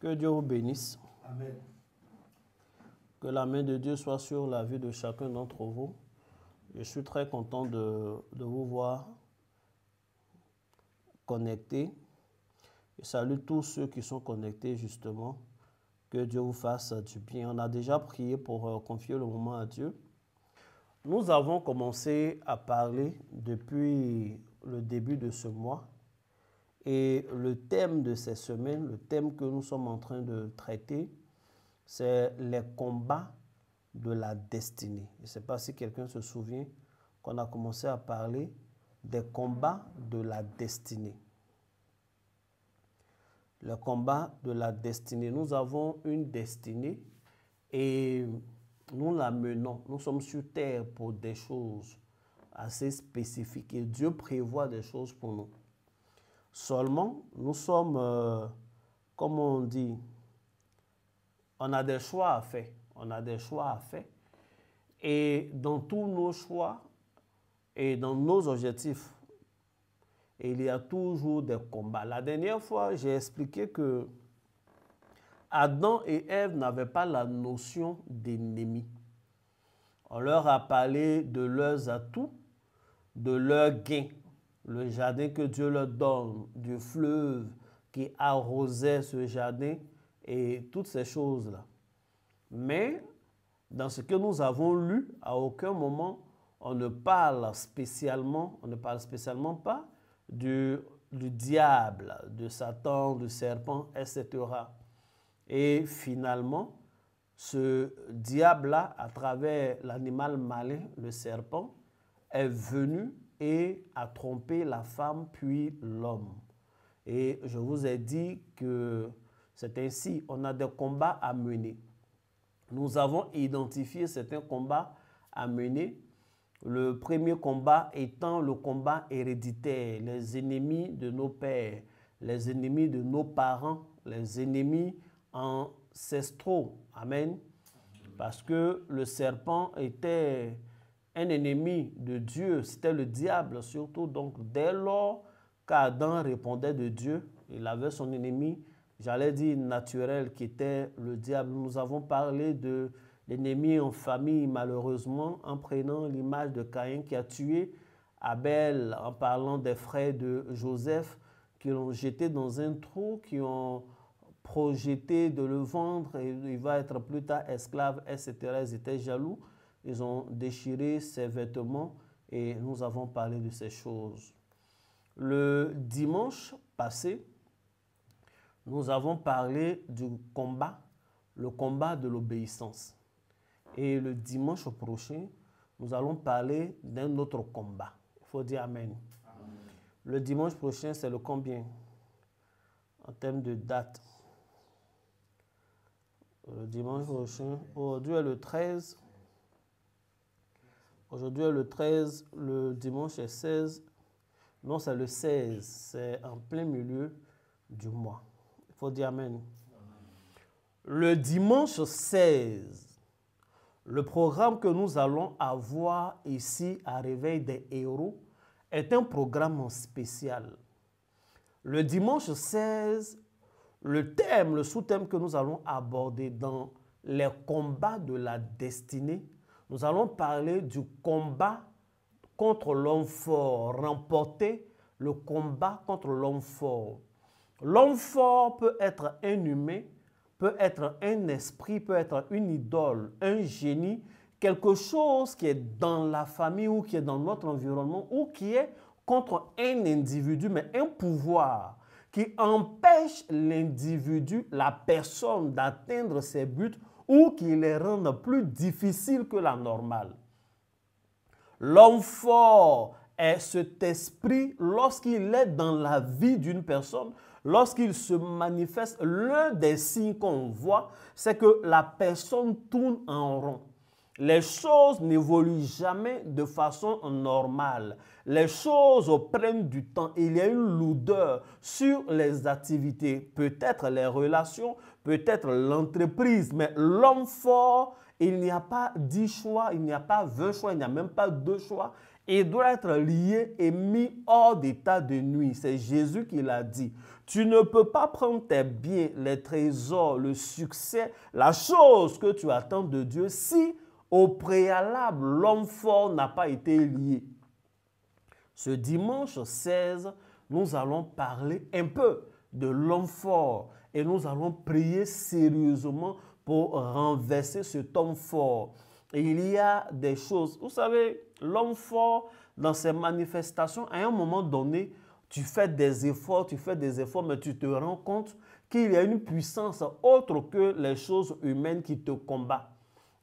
Que Dieu vous bénisse. Amen. Que la main de Dieu soit sur la vie de chacun d'entre vous. Je suis très content de vous voir connectés. Je salue tous ceux qui sont connectés justement. Que Dieu vous fasse du bien. On a déjà prié pour confier le moment à Dieu. Nous avons commencé à parler depuis le début de ce mois. Et le thème de ces semaines, le thème que nous sommes en train de traiter, c'est les combats de la destinée. Je ne sais pas si quelqu'un se souvient qu'on a commencé à parler des combats de la destinée. Le combat de la destinée. Nous avons une destinée et nous la menons. Nous sommes sur terre pour des choses assez spécifiques et Dieu prévoit des choses pour nous. Seulement, nous sommes, comme on dit, on a des choix à faire. On a des choix à faire. Et dans tous nos choix et dans nos objectifs, il y a toujours des combats. La dernière fois, j'ai expliqué que Adam et Ève n'avaient pas la notion d'ennemi. On leur a parlé de leurs atouts, de leurs gains. Le jardin que Dieu leur donne, du fleuve qui arrosait ce jardin et toutes ces choses-là. Mais dans ce que nous avons lu, à aucun moment, on ne parle spécialement pas du diable, de Satan, du serpent, etc. Et finalement, ce diable-là, à travers l'animal malin, le serpent, est venu et a trompé la femme puis l'homme. Et je vous ai dit que c'est ainsi, on a des combats à mener. Nous avons identifié certains combats à mener. Le premier combat étant le combat héréditaire, les ennemis de nos pères, les ennemis de nos parents, les ennemis ancestraux. Amen. Parce que le serpent était un ennemi de Dieu, c'était le diable surtout. Donc dès lors qu'Adam répondait de Dieu, il avait son ennemi, j'allais dire naturel, qui était le diable. Nous avons parlé de l'ennemi en famille, malheureusement, en prenant l'image de Caïn qui a tué Abel, en parlant des frères de Joseph qui l'ont jeté dans un trou, qui ont projeté de le vendre et il va être plus tard esclave, etc. Ils étaient jaloux. Ils ont déchiré ses vêtements et nous avons parlé de ces choses. Le dimanche passé, nous avons parlé du combat, le combat de l'obéissance. Et le dimanche prochain, nous allons parler d'un autre combat. Il faut dire Amen. Amen. Le dimanche prochain, c'est le combien? En termes de date. Le dimanche prochain, aujourd'hui est le 13. Aujourd'hui est le 13, le dimanche est 16. Non, c'est le 16. C'est en plein milieu du mois. Il faut dire Amen. Le dimanche 16, le programme que nous allons avoir ici à Réveil des Héros est un programme spécial. Le dimanche 16, le thème, le sous-thème que nous allons aborder dans les combats de la destinée, nous allons parler du combat contre l'homme fort, remporter le combat contre l'homme fort. L'homme fort peut être un humain, peut être un esprit, peut être une idole, un génie, quelque chose qui est dans la famille ou qui est dans notre environnement ou qui est contre un individu, mais un pouvoir qui empêche l'individu, la personne d'atteindre ses buts ou qui les rend plus difficiles que la normale. L'homme fort est cet esprit lorsqu'il est dans la vie d'une personne, lorsqu'il se manifeste, l'un des signes qu'on voit, c'est que la personne tourne en rond. Les choses n'évoluent jamais de façon normale. Les choses prennent du temps. Il y a une lourdeur sur les activités, peut-être les relations, peut-être l'entreprise, mais l'homme fort, il n'y a pas 10 choix, il n'y a pas 20 choix, il n'y a même pas 2 choix. Il doit être lié et mis hors d'état de nuit. C'est Jésus qui l'a dit. Tu ne peux pas prendre tes biens, les trésors, le succès, la chose que tu attends de Dieu si au préalable l'homme fort n'a pas été lié. Ce dimanche 16, nous allons parler un peu de l'homme fort et nous allons prier sérieusement pour renverser cet homme fort. Et il y a des choses, vous savez, l'homme fort dans ses manifestations, à un moment donné, tu fais des efforts, mais tu te rends compte qu'il y a une puissance autre que les choses humaines qui te combattent.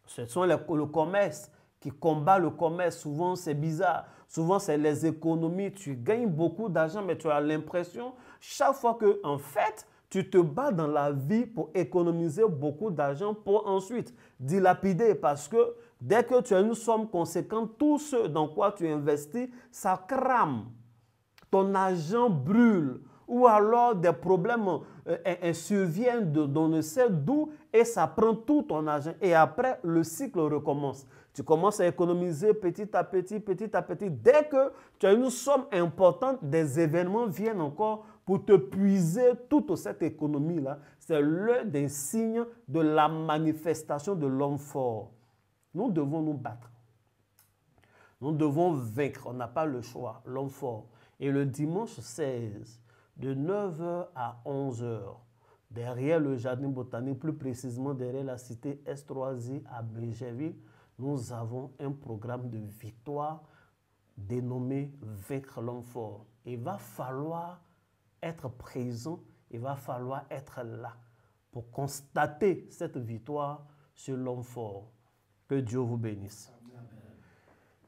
Ce sont le commerce qui combat le commerce. Souvent, c'est bizarre. Souvent, c'est les économies. Tu gagnes beaucoup d'argent, mais tu as l'impression, chaque fois que, en fait, tu te bats dans la vie pour économiser beaucoup d'argent pour ensuite dilapider. Parce que dès que tu as une somme conséquente, tout ce dans quoi tu investis, ça crame. Ton argent brûle. Ou alors des problèmes surviennent d'on ne sait d'où et ça prend tout ton argent. Et après, le cycle recommence. Tu commences à économiser petit à petit, petit à petit. Dès que tu as une somme importante, des événements viennent encore pour te puiser toute cette économie-là. C'est l'un des signes de la manifestation de l'homme fort. Nous devons nous battre. Nous devons vaincre. On n'a pas le choix, l'homme fort. Et le dimanche 16, de 9h à 11h, derrière le jardin botanique, plus précisément derrière la cité S3I à Brégerville, nous avons un programme de victoire dénommé Vaincre l'homme fort. Il va falloir être présent, il va falloir être là pour constater cette victoire sur l'homme fort. Que Dieu vous bénisse.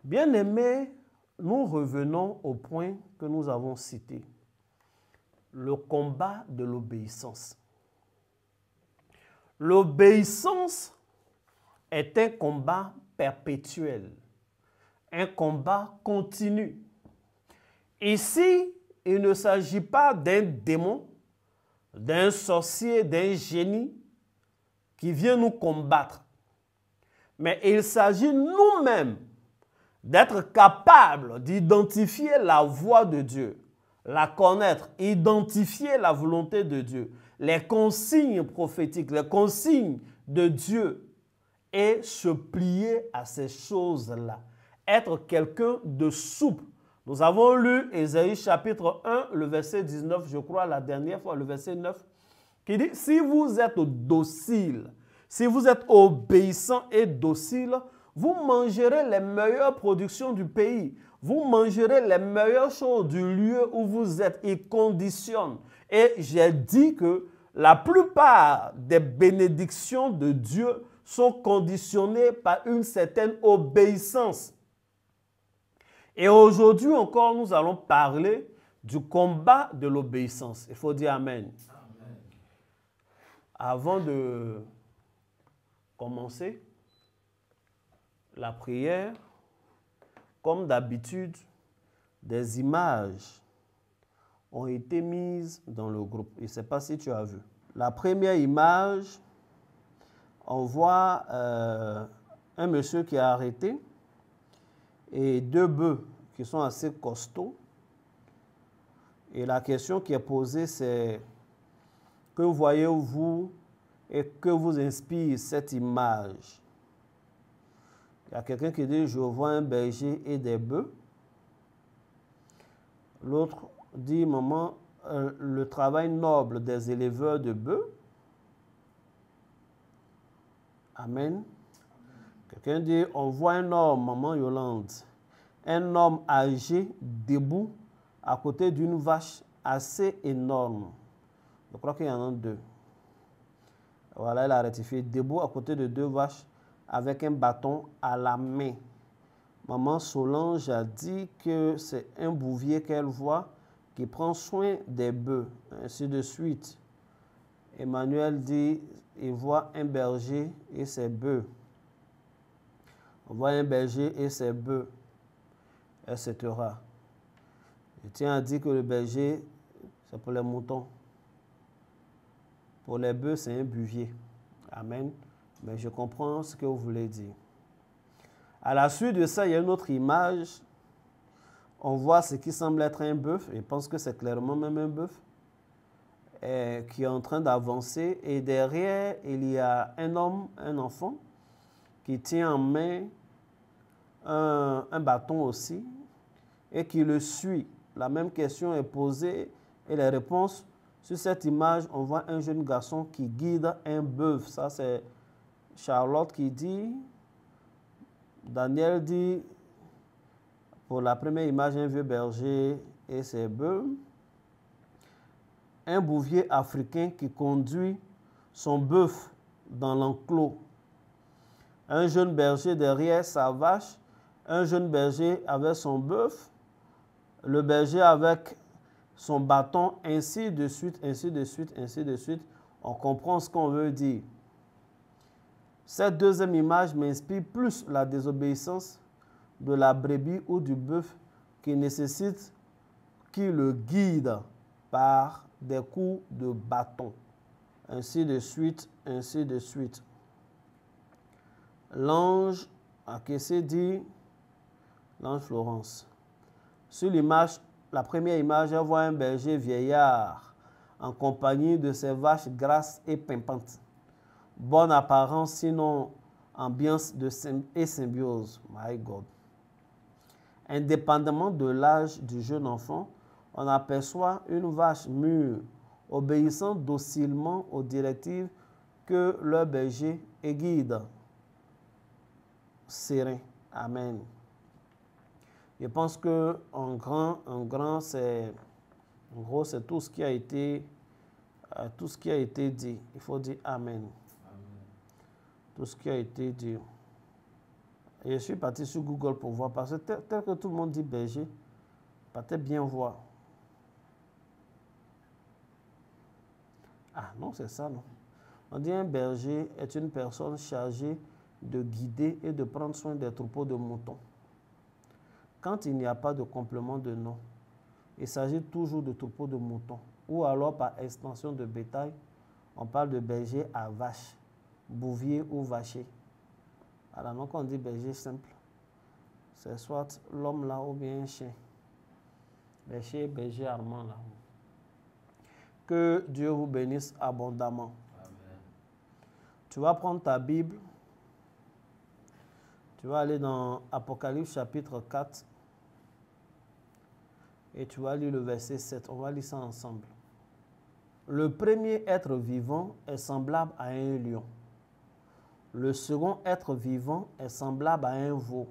Bien-aimés, nous revenons au point que nous avons cité. Le combat de l'obéissance. L'obéissance est un combat perpétuel, un combat continu. Ici, il ne s'agit pas d'un démon, d'un sorcier, d'un génie qui vient nous combattre. Mais il s'agit nous-mêmes d'être capables d'identifier la voix de Dieu, la connaître, identifier la volonté de Dieu, les consignes prophétiques, les consignes de Dieu et se plier à ces choses-là. Être quelqu'un de souple. Nous avons lu Ésaïe chapitre 1, le verset 19, je crois, la dernière fois, le verset 9, qui dit, si vous êtes docile, si vous êtes obéissant et docile, vous mangerez les meilleures productions du pays. Vous mangerez les meilleures choses du lieu où vous êtes. Il conditionne. Et j'ai dit que la plupart des bénédictions de Dieu sont conditionnées par une certaine obéissance. Et aujourd'hui encore, nous allons parler du combat de l'obéissance. Il faut dire Amen. Amen. Avant de commencer la prière, comme d'habitude, des images ont été mises dans le groupe. Je ne sais pas si tu as vu. La première image, on voit un monsieur qui est arrêté et deux bœufs qui sont assez costauds. Et la question qui est posée, c'est que voyez-vous et que vous inspire cette image? Il y a quelqu'un qui dit, je vois un berger et des bœufs. L'autre dit, maman, le travail noble des éleveurs de bœufs. Amen. Quelqu'un dit, on voit un homme, maman Yolande, un homme âgé, debout, à côté d'une vache assez énorme. Je crois qu'il y en a deux. Voilà, il a rectifié. Debout à côté de deux vaches avec un bâton à la main. Maman Solange a dit que c'est un bouvier qu'elle voit qui prend soin des bœufs, ainsi de suite. Emmanuel dit, il voit un berger et ses bœufs. On voit un berger et ses bœufs, etc. Je tiens à dire que le berger, c'est pour les moutons. Pour les bœufs, c'est un buvier. Amen. Mais je comprends ce que vous voulez dire. À la suite de ça, il y a une autre image on voit ce qui semble être un bœuf, et je pense que c'est clairement même un bœuf, qui est en train d'avancer. Et derrière, il y a un homme, un enfant, qui tient en main un bâton aussi, et qui le suit. La même question est posée, et les réponses, sur cette image, on voit un jeune garçon qui guide un bœuf. Ça, c'est Charlotte qui dit. Daniel dit, pour la première image, un vieux berger et ses bœufs. Un bouvier africain qui conduit son bœuf dans l'enclos. Un jeune berger derrière sa vache. Un jeune berger avec son bœuf. Le berger avec son bâton, ainsi de suite, ainsi de suite, ainsi de suite. On comprend ce qu'on veut dire. Cette deuxième image m'inspire plus la désobéissance de la brebis ou du bœuf qui nécessite qu'il le guide par des coups de bâton. Ainsi de suite, ainsi de suite. L'ange Akessé dit, l'ange Florence. Sur l'image, la première image, on voit un berger vieillard en compagnie de ses vaches grasses et pimpantes. Bonne apparence, sinon ambiance et symbiose. My God. Indépendamment de l'âge du jeune enfant, on aperçoit une vache mûre, obéissant docilement aux directives que leur berger et guide. Serein. Amen. Je pense que en grand, c'est en gros, c'est tout ce qui a été dit. Il faut dire Amen. Tout ce qui a été dit. Et je suis parti sur Google pour voir, parce que tel que tout le monde dit berger, peut-être bien voir. Ah non, c'est ça, non. On dit un berger est une personne chargée de guider et de prendre soin des troupeaux de moutons. Quand il n'y a pas de complément de nom, il s'agit toujours de troupeaux de moutons. Ou alors par extension de bétail, on parle de berger à vache, bouvier ou vacher. Alors, donc on dit berger simple. C'est soit l'homme là ou bien un chien. Berger Armand là. Que Dieu vous bénisse abondamment. Amen. Tu vas prendre ta Bible. Tu vas aller dans Apocalypse chapitre 4. Et tu vas lire le verset 7. On va lire ça ensemble. Le premier être vivant est semblable à un lion. Le second être vivant est semblable à un veau.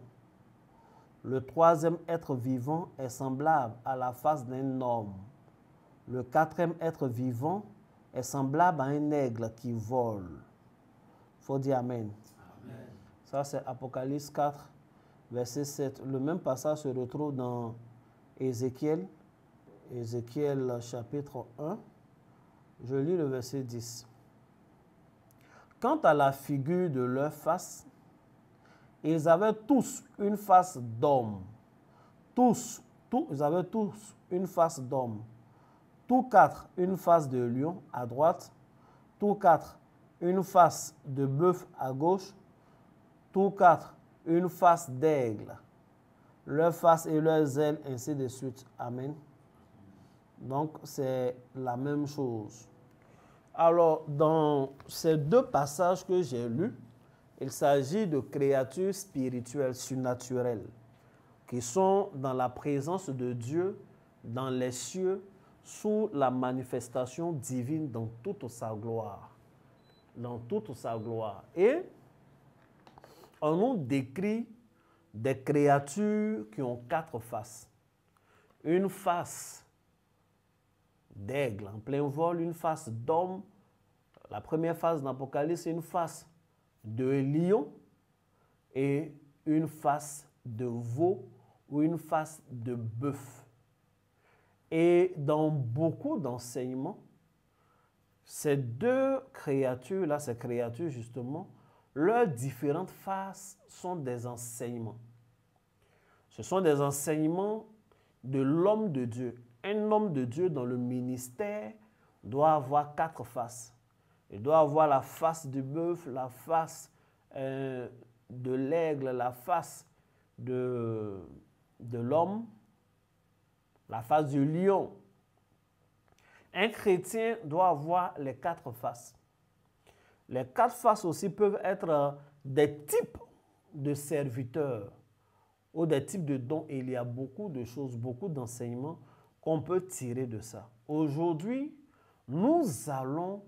Le troisième être vivant est semblable à la face d'un homme. Le quatrième être vivant est semblable à un aigle qui vole. Il faut dire Amen. Amen. Ça, c'est Apocalypse 4, verset 7. Le même passage se retrouve dans Ézéchiel chapitre 1. Je lis le verset 10. Quant à la figure de leur face, ils avaient tous une face d'homme. Ils avaient tous une face d'homme. Tous quatre une face de lion à droite, tous quatre une face de bœuf à gauche, tous quatre une face d'aigle. Leurs faces et leurs ailes, ainsi de suite. Amen. Donc, c'est la même chose. Alors, dans ces deux passages que j'ai lus, il s'agit de créatures spirituelles, surnaturelles, qui sont dans la présence de Dieu, dans les cieux, sous la manifestation divine dans toute sa gloire. Dans toute sa gloire. Et on nous décrit des créatures qui ont quatre faces. Une face d'aigle en plein vol, une face d'homme. La première face d'Apocalypse, c'est une face de lion et une face de veau ou une face de bœuf. Et dans beaucoup d'enseignements, ces deux créatures-là, ces créatures justement, leurs différentes faces sont des enseignements. Ce sont des enseignements de l'homme de Dieu. Un homme de Dieu dans le ministère doit avoir quatre faces. Il doit avoir la face du bœuf, la face de l'aigle, la face de l'homme la face du lion. Un chrétien doit avoir les 4 faces. Les 4 faces aussi peuvent être des types de serviteurs ou des types de dons. Et il y a beaucoup de choses, beaucoup d'enseignements qu'on peut tirer de ça. Aujourd'hui, nous allons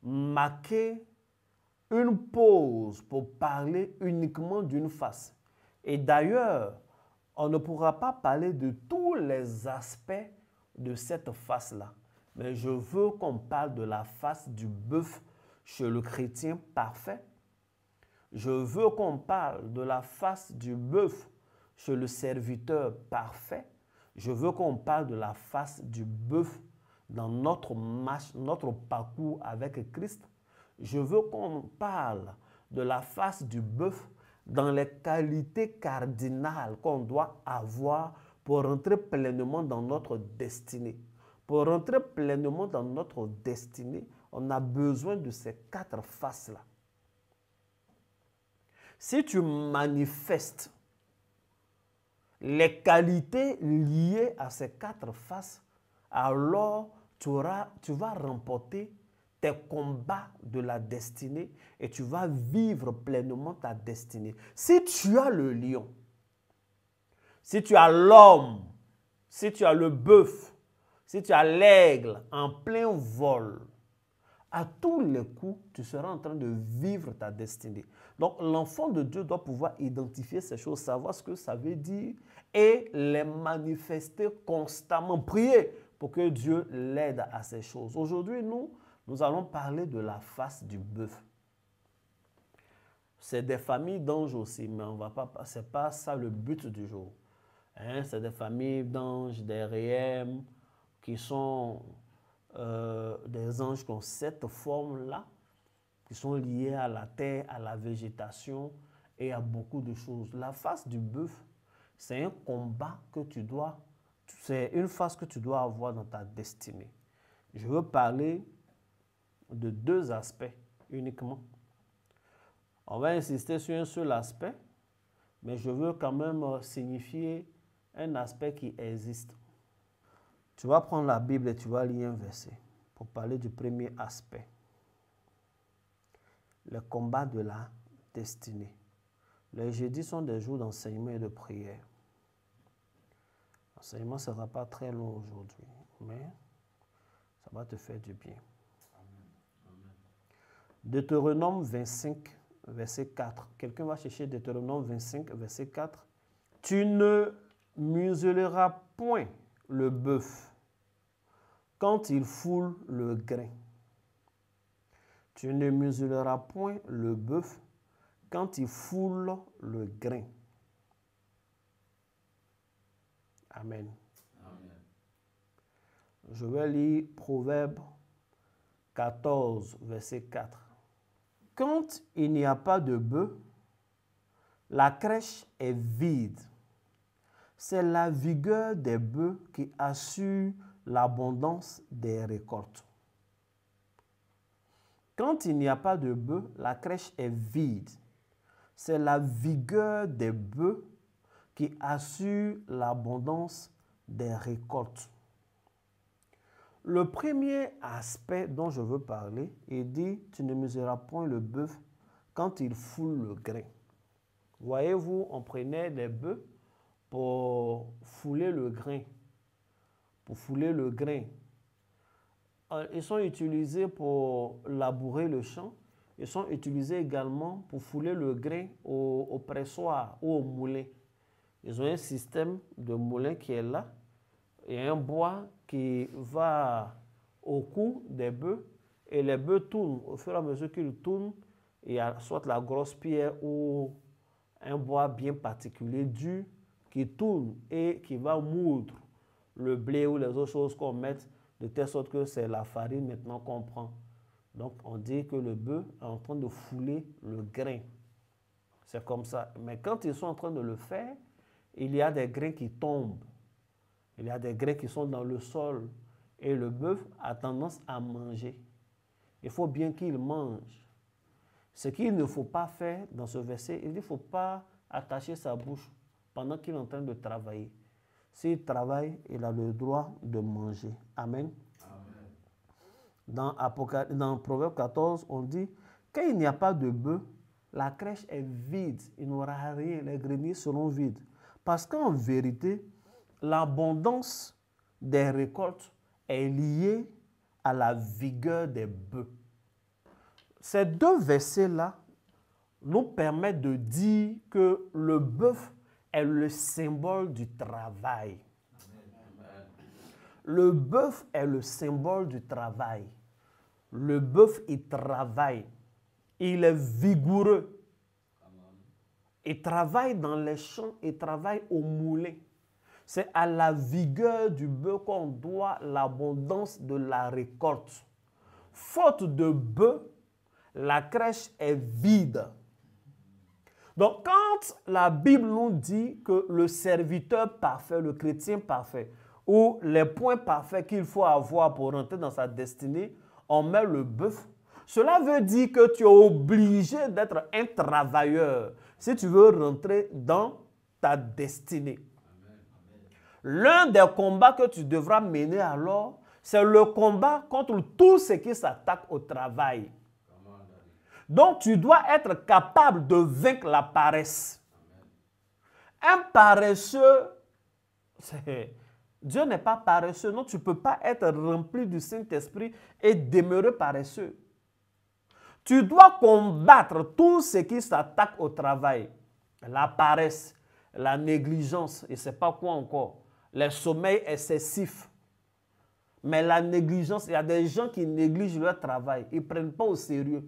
marquer une pause pour parler uniquement d'une face. Et d'ailleurs, on ne pourra pas parler de tous les aspects de cette face-là. Mais je veux qu'on parle de la face du bœuf chez le chrétien parfait. Je veux qu'on parle de la face du bœuf chez le serviteur parfait. Je veux qu'on parle de la face du bœuf dans notre marche, notre parcours avec Christ. Je veux qu'on parle de la face du bœuf dans les qualités cardinales qu'on doit avoir pour rentrer pleinement dans notre destinée. Pour rentrer pleinement dans notre destinée, on a besoin de ces 4 faces-là. Si tu manifestes les qualités liées à ces 4 faces, alors tu vas remporter tes combats de la destinée et tu vas vivre pleinement ta destinée. Si tu as le lion, si tu as l'homme, si tu as le bœuf, si tu as l'aigle en plein vol, à tous les coups, tu seras en train de vivre ta destinée. Donc, l'enfant de Dieu doit pouvoir identifier ces choses, savoir ce que ça veut dire et les manifester constamment. Prier pour que Dieu l'aide à ces choses. Aujourd'hui, nous allons parler de la face du bœuf. C'est des familles d'anges aussi, mais ce n'est pas ça le but du jour. Hein? C'est des familles d'anges, des réèmes, qui sont des anges qui ont cette forme-là, qui sont liés à la terre, à la végétation et à beaucoup de choses. La face du bœuf, c'est un combat que c'est une face que tu dois avoir dans ta destinée. Je veux parler de 2 aspects uniquement. On va insister sur un seul aspect, mais je veux quand même signifier un aspect qui existe. Tu vas prendre la Bible et tu vas lire un verset pour parler du premier aspect. Le combat de la destinée. Les jeudis sont des jours d'enseignement et de prière. L'enseignement ne sera pas très long aujourd'hui, mais ça va te faire du bien. Deutéronome 25, verset 4. Quelqu'un va chercher Deutéronome 25, verset 4. Tu ne muselleras point le bœuf quand il foule le grain. Tu ne muselleras point le bœuf quand il foule le grain. Amen. Amen. Je vais lire Proverbe 14, verset 4. Quand il n'y a pas de bœuf, la crèche est vide. C'est la vigueur des bœufs qui assure l'abondance des récoltes. Quand il n'y a pas de bœuf, la crèche est vide. C'est la vigueur des bœufs qui assure l'abondance des récoltes. Le premier aspect dont je veux parler, il dit « Tu ne mesureras point le bœuf quand il foule le grain ». Voyez-vous, on prenait des bœufs pour fouler le grain. Pour fouler le grain. Ils sont utilisés pour labourer le champ. Ils sont utilisés également pour fouler le grain au pressoir ou au moulin. Ils ont un système de moulin qui est là. Il y a un bois qui va au cou des bœufs et les bœufs tournent. Au fur et à mesure qu'ils tournent, il y a soit la grosse pierre ou un bois bien particulier dur qui tourne et qui va moudre le blé ou les autres choses qu'on met de telle sorte que c'est la farine maintenant qu'on prend. Donc on dit que le bœuf est en train de fouler le grain. C'est comme ça. Mais quand ils sont en train de le faire, il y a des grains qui tombent. Il y a des grains qui sont dans le sol. Et le bœuf a tendance à manger. Il faut bien qu'il mange. Ce qu'il ne faut pas faire dans ce verset, il dit qu'il ne faut pas attacher sa bouche pendant qu'il est en train de travailler. S'il travaille, il a le droit de manger. Amen. Dans Proverbe 14, on dit, quand il n'y a pas de bœuf, la crèche est vide. Il n'y aura rien. Les greniers seront vides. Parce qu'en vérité, l'abondance des récoltes est liée à la vigueur des bœufs. Ces deux versets-là nous permettent de dire que le bœuf est le symbole du travail. Le bœuf est le symbole du travail. Le bœuf, il travaille. Il est vigoureux. Il travaille dans les champs, il travaille au moulin. C'est à la vigueur du bœuf qu'on doit l'abondance de la récolte. Faute de bœuf, la crèche est vide. Donc, quand la Bible nous dit que le serviteur parfait, le chrétien parfait, ou les points parfaits qu'il faut avoir pour rentrer dans sa destinée, on met le bœuf. Cela veut dire que tu es obligé d'être un travailleur si tu veux rentrer dans ta destinée. L'un des combats que tu devras mener alors, c'est le combat contre tout ce qui s'attaque au travail. Donc, tu dois être capable de vaincre la paresse. Un paresseux, Dieu n'est pas paresseux. Non, tu ne peux pas être rempli du Saint-Esprit et demeurer paresseux. Tu dois combattre tout ce qui s'attaque au travail. La paresse, la négligence, et je ne sais pas quoi encore. Les sommeils excessifs. Mais la négligence, il y a des gens qui négligent leur travail. Ils ne prennent pas au sérieux.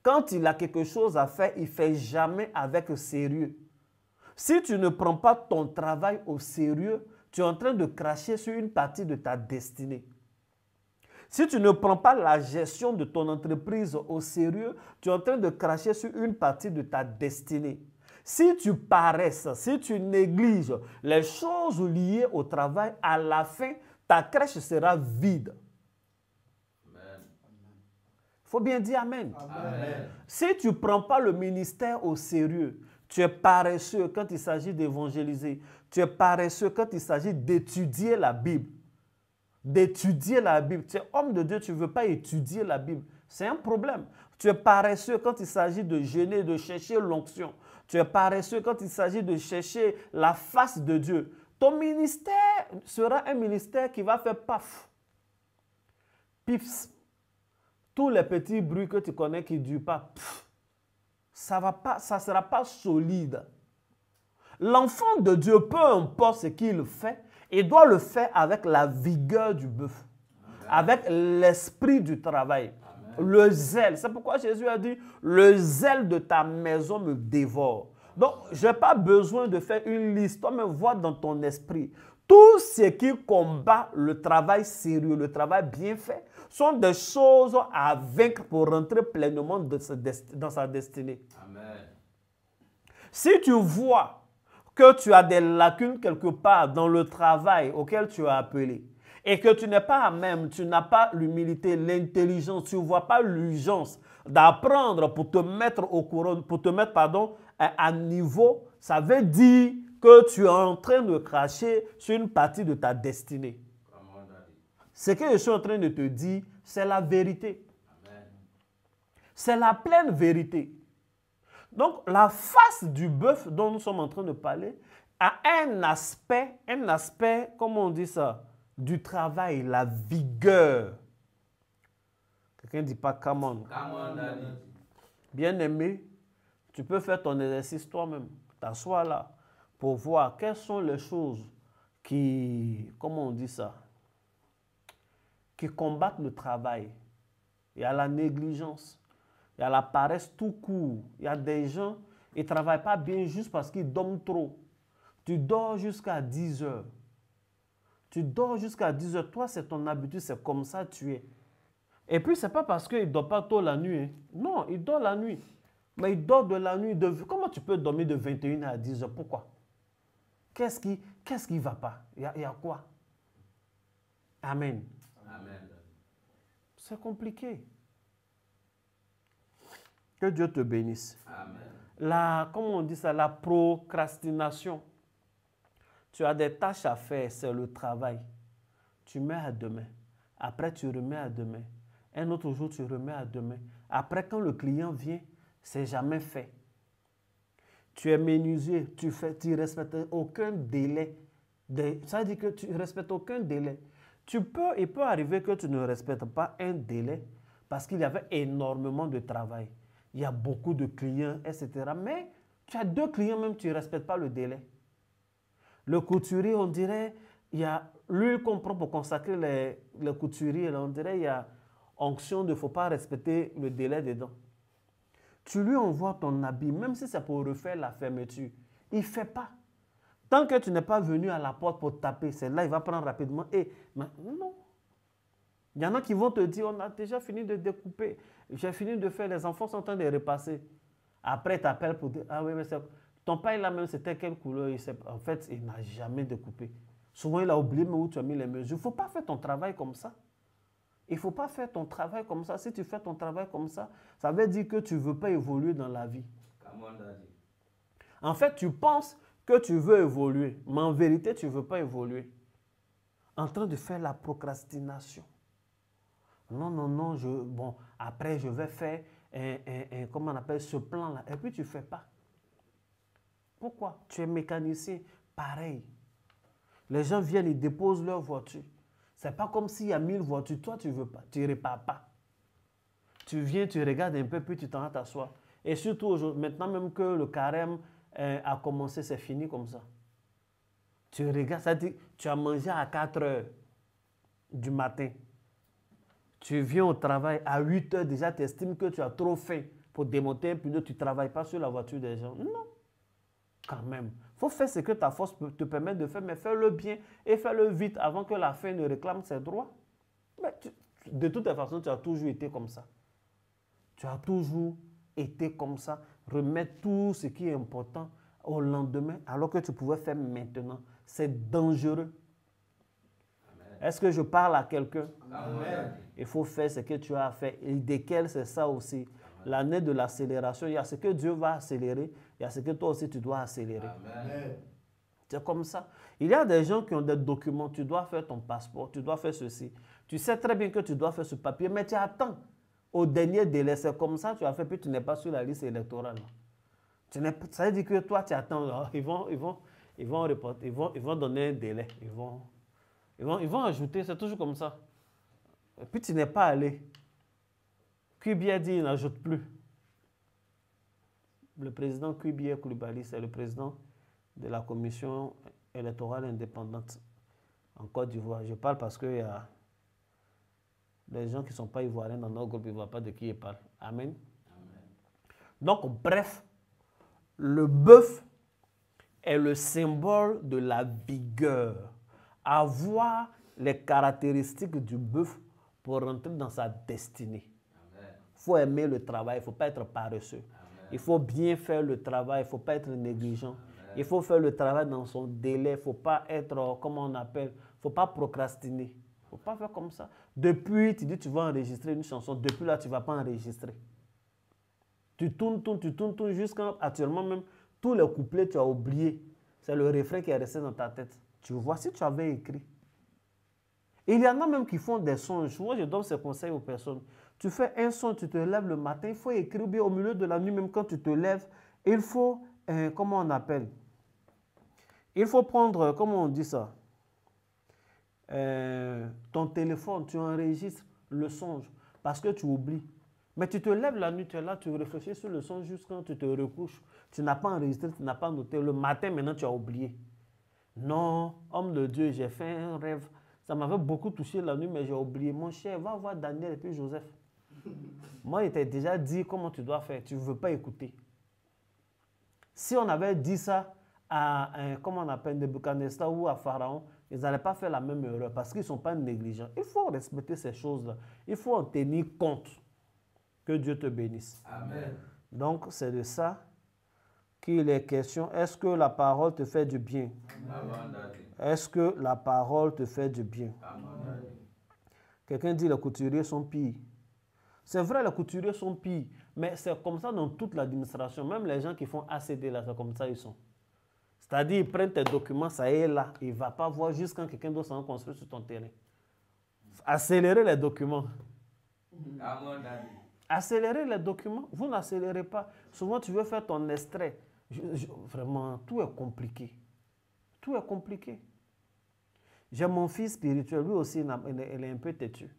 Quand il a quelque chose à faire, il ne fait jamais avec sérieux. Si tu ne prends pas ton travail au sérieux, tu es en train de cracher sur une partie de ta destinée. Si tu ne prends pas la gestion de ton entreprise au sérieux, tu es en train de cracher sur une partie de ta destinée. Si tu paresses, si tu négliges les choses liées au travail, à la fin, ta crèche sera vide. Il faut bien dire Amen. Amen. Si tu ne prends pas le ministère au sérieux, tu es paresseux quand il s'agit d'évangéliser. Tu es paresseux quand il s'agit d'étudier la Bible. D'étudier la Bible. Tu es homme de Dieu, tu ne veux pas étudier la Bible. C'est un problème. Tu es paresseux quand il s'agit de jeûner, de chercher l'onction. Tu es paresseux quand il s'agit de chercher la face de Dieu. Ton ministère sera un ministère qui va faire paf, pips. Tous les petits bruits que tu connais qui ne durent pas, ça ne sera pas solide. L'enfant de Dieu, peu importe ce qu'il fait, il doit le faire avec la vigueur du bœuf, avec l'esprit du travail, le zèle. C'est pourquoi Jésus a dit, le zèle de ta maison me dévore. Donc, je n'ai pas besoin de faire une liste. Toi-même, vois dans ton esprit. Tout ce qui combat le travail sérieux, le travail bien fait, sont des choses à vaincre pour rentrer pleinement dans sa destinée. Amen. Si tu vois que tu as des lacunes quelque part dans le travail auquel tu as appelé et que tu n'es pas à même, tu n'as pas l'humilité, l'intelligence, tu ne vois pas l'urgence d'apprendre pour te mettre au courant, pour te mettre, à niveau, ça veut dire que tu es en train de cracher sur une partie de ta destinée. Ce que je suis en train de te dire, c'est la vérité. C'est la pleine vérité. Donc, la face du bœuf dont nous sommes en train de parler a un aspect, comment on dit ça, du travail, la vigueur. Quelqu'un ne dit pas come on. Bien-aimé, tu peux faire ton exercice toi-même. T'assois là pour voir quelles sont les choses qui, comment on dit ça, qui combattent le travail. Il y a la négligence, il y a la paresse tout court. Il y a des gens, ils ne travaillent pas bien juste parce qu'ils dorment trop. Tu dors jusqu'à 10 heures. Tu dors jusqu'à 10 heures. Toi, c'est ton habitude, c'est comme ça tu es. Et puis, ce n'est pas parce qu'il ne dort pas tôt la nuit. Hein. Non, il dort la nuit. Mais il dort de la nuit. Comment tu peux dormir de 21 à 10 heures? Pourquoi? Qu'est-ce qui ne va pas? Il y a quoi? Amen. Amen. C'est compliqué. Que Dieu te bénisse. Amen. Comment on dit ça? La procrastination. Tu as des tâches à faire, c'est le travail. Tu mets à demain. Après, tu remets à demain. Un autre jour, tu remets à demain. Après, quand le client vient, c'est jamais fait. Tu es menuisier, tu ne respectes aucun délai. Ça veut dire que tu ne respectes aucun délai. Il peut arriver que tu ne respectes pas un délai parce qu'il y avait énormément de travail. Il y a beaucoup de clients, etc. Mais tu as 2 clients même, tu ne respectes pas le délai. Le couturier, on dirait, il y a l'huile qu'on prend pour consacrer les couturiers, on dirait il y a onction de ne faut pas respecter le délai dedans. Tu lui envoies ton habit, même si c'est pour refaire la fermeture. Il ne fait pas. Tant que tu n'es pas venu à la porte pour taper, c'est là il va prendre rapidement. Mais non. Il y en a qui vont te dire, on a déjà fini de découper. J'ai fini de faire, les enfants sont en train de repasser. Après, tu appelles pour dire, ah oui, mais ton pain là même, c'était quelle couleur? En fait, il n'a jamais découpé. Souvent, il a oublié où tu as mis les mesures. Il ne faut pas faire ton travail comme ça. Il ne faut pas faire ton travail comme ça. Si tu fais ton travail comme ça veut dire que tu ne veux pas évoluer dans la vie. En fait, tu penses que tu veux évoluer, mais en vérité, tu ne veux pas évoluer. En train de faire la procrastination. Non, après, je vais faire, comment on appelle ce plan-là. Et puis, tu ne fais pas. Pourquoi? Tu es mécanicien, pareil. Les gens viennent, ils déposent leur voiture. Ce n'est pas comme s'il y a 1000 voitures. Toi, tu ne veux pas. Tu ne répares pas. Tu viens, tu regardes un peu, puis tu t'en vas t'asseoir. Et surtout, maintenant même que le carême a commencé, c'est fini comme ça. Tu regardes, ça dit, tu as mangé à 4 heures du matin. Tu viens au travail à 8 heures, déjà, tu estimes que tu as trop faim pour démonter, puis tu ne travailles pas sur la voiture des gens. Non, quand même. Il faut faire ce que ta force te permet de faire, mais fais-le bien et fais-le vite avant que la fin ne réclame ses droits. Mais de toute façon, tu as toujours été comme ça. Tu as toujours été comme ça. Remettre tout ce qui est important au lendemain, alors que tu pouvais faire maintenant. C'est dangereux. Est-ce que je parle à quelqu'un? Il faut faire ce que tu as à faire. Et desquels c'est ça aussi. L'année de l'accélération, il y a ce que Dieu va accélérer, il y a ce que toi aussi tu dois accélérer. C'est comme ça. Il y a des gens qui ont des documents, tu dois faire ton passeport, tu dois faire ceci. Tu sais très bien que tu dois faire ce papier, mais tu attends. Au dernier délai, c'est comme ça, tu as fait, puis tu n'es pas sur la liste électorale. Ça veut dire que toi, tu attends. Ils vont donner un délai. Ils vont ajouter, c'est toujours comme ça. Et puis tu n'es pas allé. Kubi a dit, il n'ajoute plus. Le président Kubi Koulibaly, c'est le président de la commission électorale indépendante en Côte d'Ivoire. Je parle parce qu'il y a des gens qui ne sont pas ivoiriens dans notre groupe, ils ne voient pas de qui ils parlent. Amen. Donc, bref, le bœuf est le symbole de la vigueur. Avoir les caractéristiques du bœuf pour rentrer dans sa destinée. Il faut aimer le travail, il ne faut pas être paresseux. Amen. Il faut bien faire le travail, il ne faut pas être négligent. Amen. Il faut faire le travail dans son délai, il ne faut pas être, comment on appelle, il ne faut pas procrastiner. Il ne faut pas faire comme ça. Depuis, tu dis tu vas enregistrer une chanson, depuis là, tu ne vas pas enregistrer. Tu tournes jusqu'à actuellement même, tous les couplets, tu as oublié. C'est le refrain qui est resté dans ta tête. Tu vois, si tu avais écrit. Il y en a même qui font des songes. Moi, je donne ces conseils aux personnes. Tu fais un son, tu te lèves le matin, il faut écrire, ou bien au milieu de la nuit, même quand tu te lèves, il faut, comment on appelle? Il faut prendre, comment on dit ça? Ton téléphone, tu enregistres le songe, parce que tu oublies. Mais tu te lèves la nuit, tu es là, tu réfléchis sur le songe jusqu'à quand tu te recouches. Tu n'as pas enregistré, tu n'as pas noté. Le matin, maintenant, tu as oublié. Non, homme de Dieu, j'ai fait un rêve. Ça m'avait beaucoup touché la nuit, mais j'ai oublié. Mon cher, va voir Daniel et puis Joseph. Moi, il t'a déjà dit comment tu dois faire. Tu ne veux pas écouter. Si on avait dit ça à, comment on appelle, Nebuchadnezzar ou à Pharaon, ils n'allaient pas faire la même erreur parce qu'ils ne sont pas négligents. Il faut respecter ces choses-là. Il faut en tenir compte. Que Dieu te bénisse. Amen. Donc, c'est de ça qu'il est question. Est-ce que la parole te fait du bien? Est-ce que la parole te fait du bien? Quelqu'un dit les couturiers sont pires. C'est vrai, les couturiers sont pires, mais c'est comme ça dans toute l'administration. Même les gens qui font ACD, là, c'est comme ça ils sont. C'est-à-dire, ils prennent tes documents, ça y est là. Il ne va pas voir juste quand quelqu'un doit s'en construire sur ton terrain. Accélérez les documents. Accélérez les documents. Vous n'accélérez pas. Souvent, tu veux faire ton extrait. Vraiment, tout est compliqué. Tout est compliqué. J'ai mon fils spirituel, lui aussi, il est un peu têtu.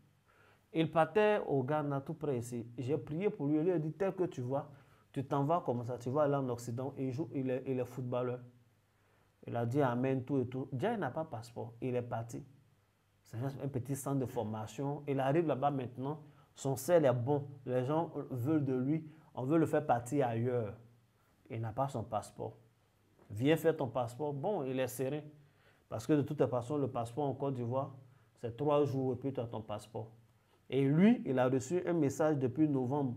Il partait au Ghana, tout près ici. J'ai prié pour lui. Il lui a dit, tel que tu vois, tu t'en vas comme ça, tu vas aller en Occident. Il est footballeur. Il a dit amen, tout et tout. Déjà, il n'a pas de passeport. Il est parti. C'est un petit centre de formation. Il arrive là-bas maintenant. Son sel est bon. Les gens veulent de lui. On veut le faire partir ailleurs. Il n'a pas son passeport. Viens faire ton passeport. Bon, il est serein. Parce que de toute façon, le passeport en Côte d'Ivoire, c'est 3 jours et puis tu as ton passeport. Et lui, il a reçu un message depuis novembre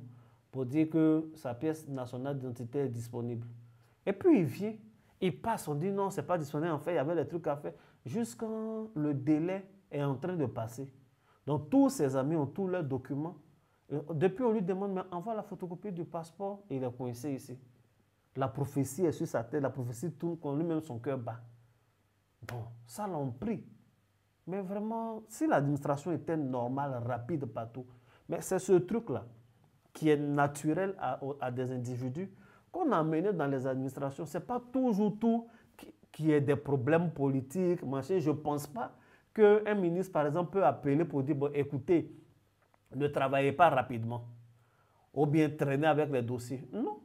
pour dire que sa pièce nationale d'identité est disponible. Et puis il vient, il passe, on dit non, ce n'est pas disponible. En fait, il y avait des trucs à faire. Jusqu'à le délai est en train de passer. Donc tous ses amis ont tous leurs documents. Depuis, on lui demande, mais envoie la photocopie du passeport. Et il est coincé ici. La prophétie est sur sa tête. La prophétie tourne quand lui-même son cœur bat. Bon, ça l'ont pris. Mais vraiment, si l'administration était normale, rapide partout, mais c'est ce truc-là qui est naturel à des individus qu'on a amené dans les administrations. Ce n'est pas toujours tout qui est des problèmes politiques, machin. Je ne pense pas qu'un ministre, par exemple, peut appeler pour dire, bon, écoutez, ne travaillez pas rapidement ou bien traîner avec les dossiers. Non.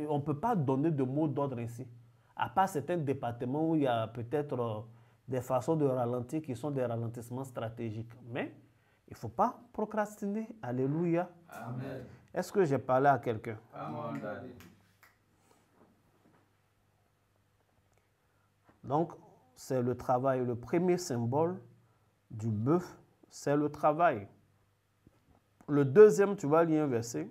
On ne peut pas donner de mots d'ordre ici. À part certains départements où il y a peut-être des façons de ralentir qui sont des ralentissements stratégiques. Mais il ne faut pas procrastiner. Alléluia. Amen. Est-ce que j'ai parlé à quelqu'un? Donc, c'est le travail. Le premier symbole du bœuf, c'est le travail. Le deuxième, tu vas lire un verset.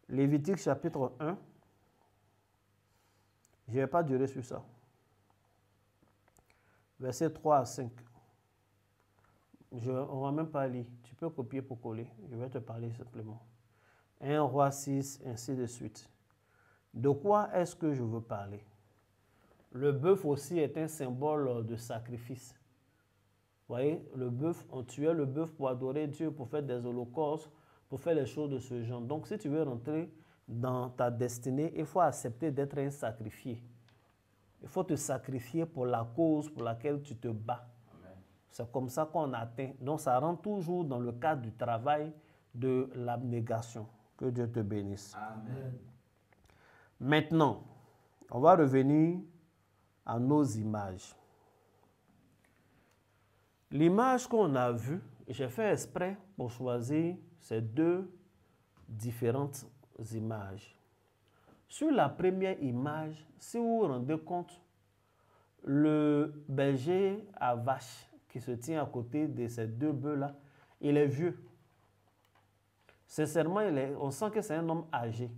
Lévitique chapitre 1. Je ne vais pas durer sur ça. Verset 3 à 5. On ne va même pas lire. Tu peux copier pour coller. Je vais te parler simplement. 1 Roi 6, ainsi de suite. De quoi est-ce que je veux parler? Le bœuf aussi est un symbole de sacrifice. Vous voyez, le bœuf, on tuait le bœuf pour adorer Dieu, pour faire des holocaustes, pour faire les choses de ce genre. Donc, si tu veux rentrer dans ta destinée, il faut accepter d'être un sacrifié. Il faut te sacrifier pour la cause pour laquelle tu te bats. C'est comme ça qu'on atteint. Donc, ça rentre toujours dans le cadre du travail de l'abnégation. Que Dieu te bénisse. Amen. Maintenant, on va revenir à nos images. L'image qu'on a vue, j'ai fait exprès pour choisir ces deux différentes images. Sur la première image, si vous vous rendez compte, le berger à vache qui se tient à côté de ces deux bœufs-là, il est vieux. Sincèrement, on sent que c'est un homme âgé.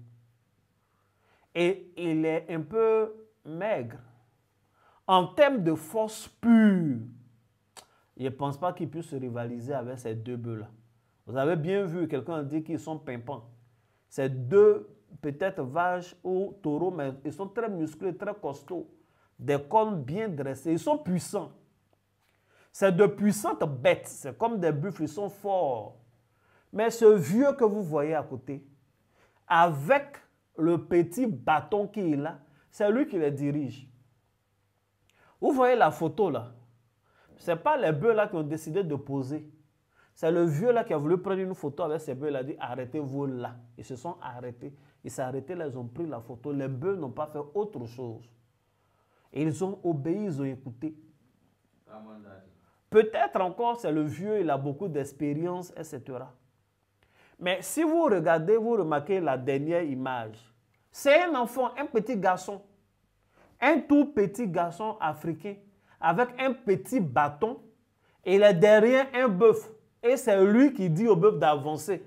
Et il est un peu maigre. En termes de force pure, je ne pense pas qu'il puisse se rivaliser avec ces deux bœufs-là. Vous avez bien vu, quelqu'un a dit qu'ils sont pimpants. Ces deux, peut-être vaches ou taureaux, mais ils sont très musclés, très costauds. Des cornes bien dressées. Ils sont puissants. C'est de puissantes bêtes. C'est comme des buffles, ils sont forts. Mais ce vieux que vous voyez à côté, avec le petit bâton qu'il a, c'est lui qui les dirige. Vous voyez la photo là? Ce n'est pas les bœufs là qui ont décidé de poser. C'est le vieux là qui a voulu prendre une photo avec ces bœufs. Il a dit arrêtez-vous là. Ils se sont arrêtés. Ils s'est arrêtés là, ils ont pris la photo. Les bœufs n'ont pas fait autre chose. Et ils ont obéi, ils ont écouté. Peut-être encore c'est le vieux, il a beaucoup d'expérience, etc. Mais si vous regardez, vous remarquez la dernière image. C'est un enfant, un petit garçon. Un tout petit garçon africain avec un petit bâton. Et il est derrière un bœuf. Et c'est lui qui dit au bœuf d'avancer.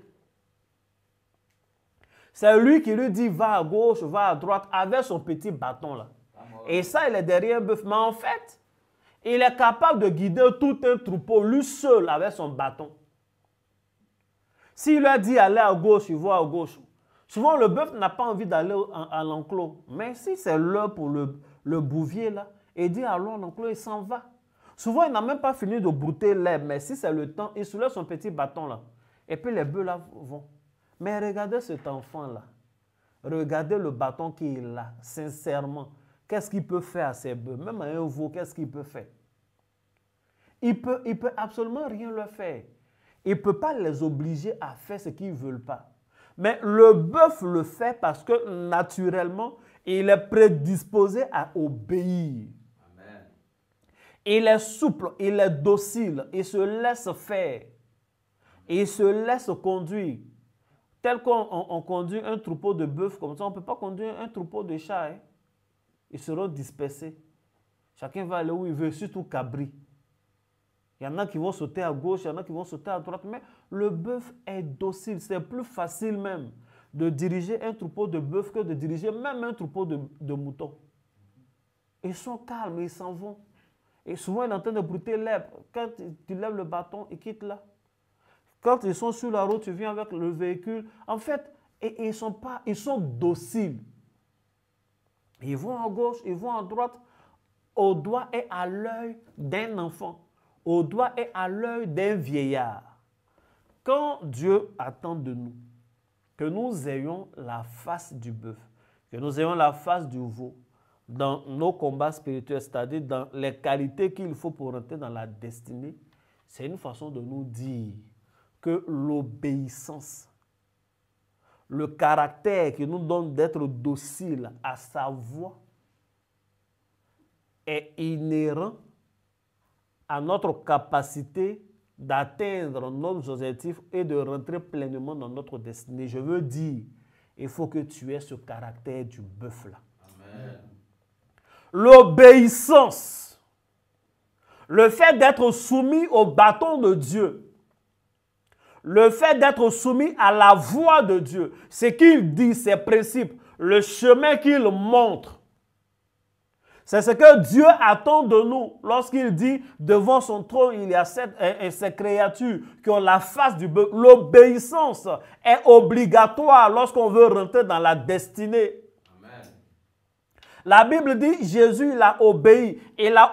C'est lui qui lui dit va à gauche, va à droite avec son petit bâton là. Et ça, il est derrière un bœuf. Mais en fait, il est capable de guider tout un troupeau lui seul avec son bâton. S'il lui a dit aller à gauche, il va à gauche. Souvent, le bœuf n'a pas envie d'aller à l'enclos. Mais si c'est l'heure pour le bouvier, là, il dit allons à l'enclos, il s'en va. Souvent, il n'a même pas fini de brouter l'herbe. Mais si c'est le temps, il soulève son petit bâton, là. Et puis les bœufs, là, vont. Mais regardez cet enfant-là. Regardez le bâton qu'il a, sincèrement. Qu'est-ce qu'il peut faire à ces bœufs? Même à un veau, qu'est-ce qu'il peut faire? Il peut absolument rien leur faire. Il ne peut pas les obliger à faire ce qu'ils ne veulent pas. Mais le bœuf le fait parce que naturellement, il est prédisposé à obéir. Amen. Il est souple, il est docile, il se laisse faire. Il se laisse conduire. Tel qu'on conduit un troupeau de bœufs comme ça, on ne peut pas conduire un troupeau de chats. Hein. Ils seront dispersés. Chacun va aller où il veut, surtout cabri. Il y en a qui vont sauter à gauche, il y en a qui vont sauter à droite. Mais le bœuf est docile. C'est plus facile même de diriger un troupeau de bœufs que de diriger même un troupeau de moutons. Ils sont calmes, ils s'en vont. Et souvent, ils sont en train de brouter l'herbe. Quand tu lèves le bâton, ils quittent là. Quand ils sont sur la route, tu viens avec le véhicule. En fait, ils sont dociles. Ils vont à gauche, ils vont à droite, au doigt et à l'œil d'un enfant, au doigt et à l'œil d'un vieillard. Quand Dieu attend de nous que nous ayons la face du bœuf, que nous ayons la face du veau dans nos combats spirituels, c'est-à-dire dans les qualités qu'il faut pour entrer dans la destinée, c'est une façon de nous dire que l'obéissance, le caractère qui nous donne d'être docile à sa voix est inhérent à notre capacité d'atteindre nos objectifs et de rentrer pleinement dans notre destinée. Je veux dire, il faut que tu aies ce caractère du bœuf là. Amen. L'obéissance, le fait d'être soumis au bâton de Dieu, le fait d'être soumis à la voix de Dieu, ce qu'il dit, ses principes, le chemin qu'il montre, c'est ce que Dieu attend de nous lorsqu'il dit devant son trône, il y a ces créatures qui ont la face du bœuf. L'obéissance est obligatoire lorsqu'on veut rentrer dans la destinée. Amen. La Bible dit Jésus il a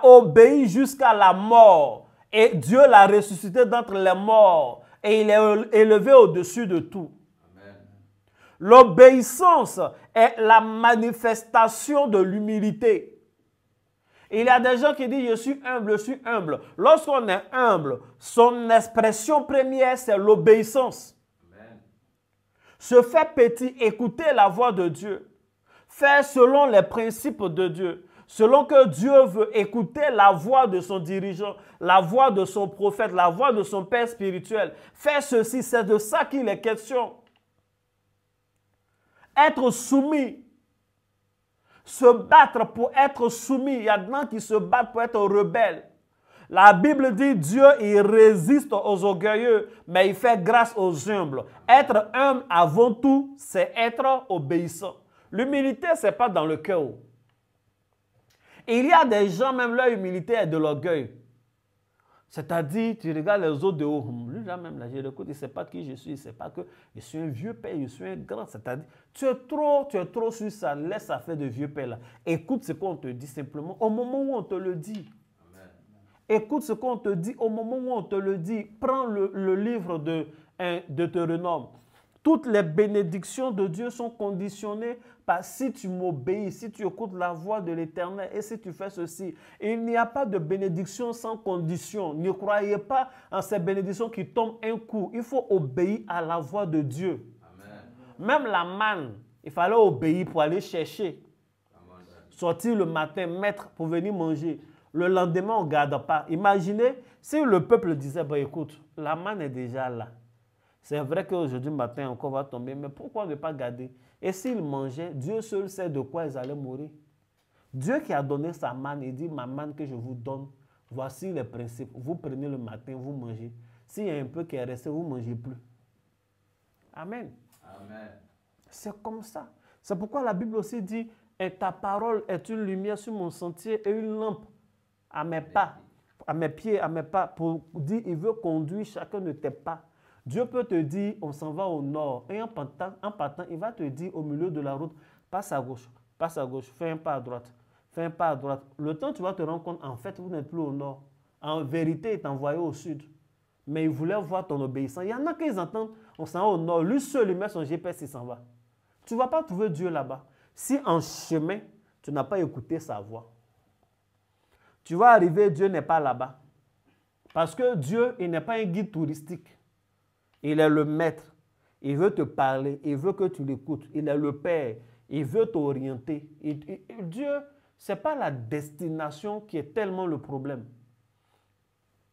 obéi jusqu'à la mort et Dieu l'a ressuscité d'entre les morts. Et il est élevé au-dessus de tout. L'obéissance est la manifestation de l'humilité. Il y a des gens qui disent « je suis humble, je suis humble ». Lorsqu'on est humble, son expression première, c'est l'obéissance. Se faire petit, écouter la voix de Dieu. Faire selon les principes de Dieu. Selon que Dieu veut écouter la voix de son dirigeant, la voix de son prophète, la voix de son père spirituel. Faire ceci, c'est de ça qu'il est question. Être soumis. Se battre pour être soumis. Il y a des gens qui se battent pour être rebelles. La Bible dit Dieu, il résiste aux orgueilleux, mais il fait grâce aux humbles. Être humble avant tout, c'est être obéissant. L'humilité, ce n'est pas dans le cœur. Il y a des gens, même leur humilité est de l'orgueil. C'est-à-dire, tu regardes les autres de haut. Lui, là même, là, je l'écoute, il ne sait pas qui je suis, il ne sait pas que je suis un vieux père, je suis un grand. C'est-à-dire, tu es trop sur ça, laisse ça faire de vieux père là. Écoute ce qu'on te dit simplement au moment où on te le dit. Amen. Écoute ce qu'on te dit au moment où on te le dit. Prends le livre de Deutéronome. Toutes les bénédictions de Dieu sont conditionnées par si tu m'obéis, si tu écoutes la voix de l'Éternel et si tu fais ceci. Il n'y a pas de bénédiction sans condition. Ne croyez pas en ces bénédictions qui tombent un coup. Il faut obéir à la voix de Dieu. Amen. Même la manne, il fallait obéir pour aller chercher. Amen. Sortir le matin, mettre pour venir manger. Le lendemain, on ne garde pas. Imaginez si le peuple disait, bah, écoute, la manne est déjà là. C'est vrai qu'aujourd'hui matin encore va tomber, mais pourquoi ne pas garder? Et s'ils mangeaient, Dieu seul sait de quoi ils allaient mourir. Dieu qui a donné sa manne, il dit, ma manne que je vous donne, voici les principes. Vous prenez le matin, vous mangez. S'il y a un peu qui est resté, vous ne mangez plus. Amen. Amen. C'est comme ça. C'est pourquoi la Bible aussi dit, et ta parole est une lumière sur mon sentier et une lampe à mes pas, à mes pieds, à mes pas, pour dire, il veut conduire chacun de tes pas. Dieu peut te dire, on s'en va au nord. Et en partant, il va te dire au milieu de la route, passe à gauche, fais un pas à droite, fais un pas à droite. Le temps, tu vas te rendre compte, en fait, vous n'êtes plus au nord. En vérité, il t'a envoyé au sud. Mais il voulait voir ton obéissance. Il y en a qui ils entendent, on s'en va au nord. Lui seul, il met son GPS, il s'en va. Tu ne vas pas trouver Dieu là-bas. Si en chemin, tu n'as pas écouté sa voix. Tu vas arriver, Dieu n'est pas là-bas. Parce que Dieu, il n'est pas un guide touristique. Il est le maître. Il veut te parler. Il veut que tu l'écoutes. Il est le Père. Il veut t'orienter. Dieu, ce n'est pas la destination qui est tellement le problème.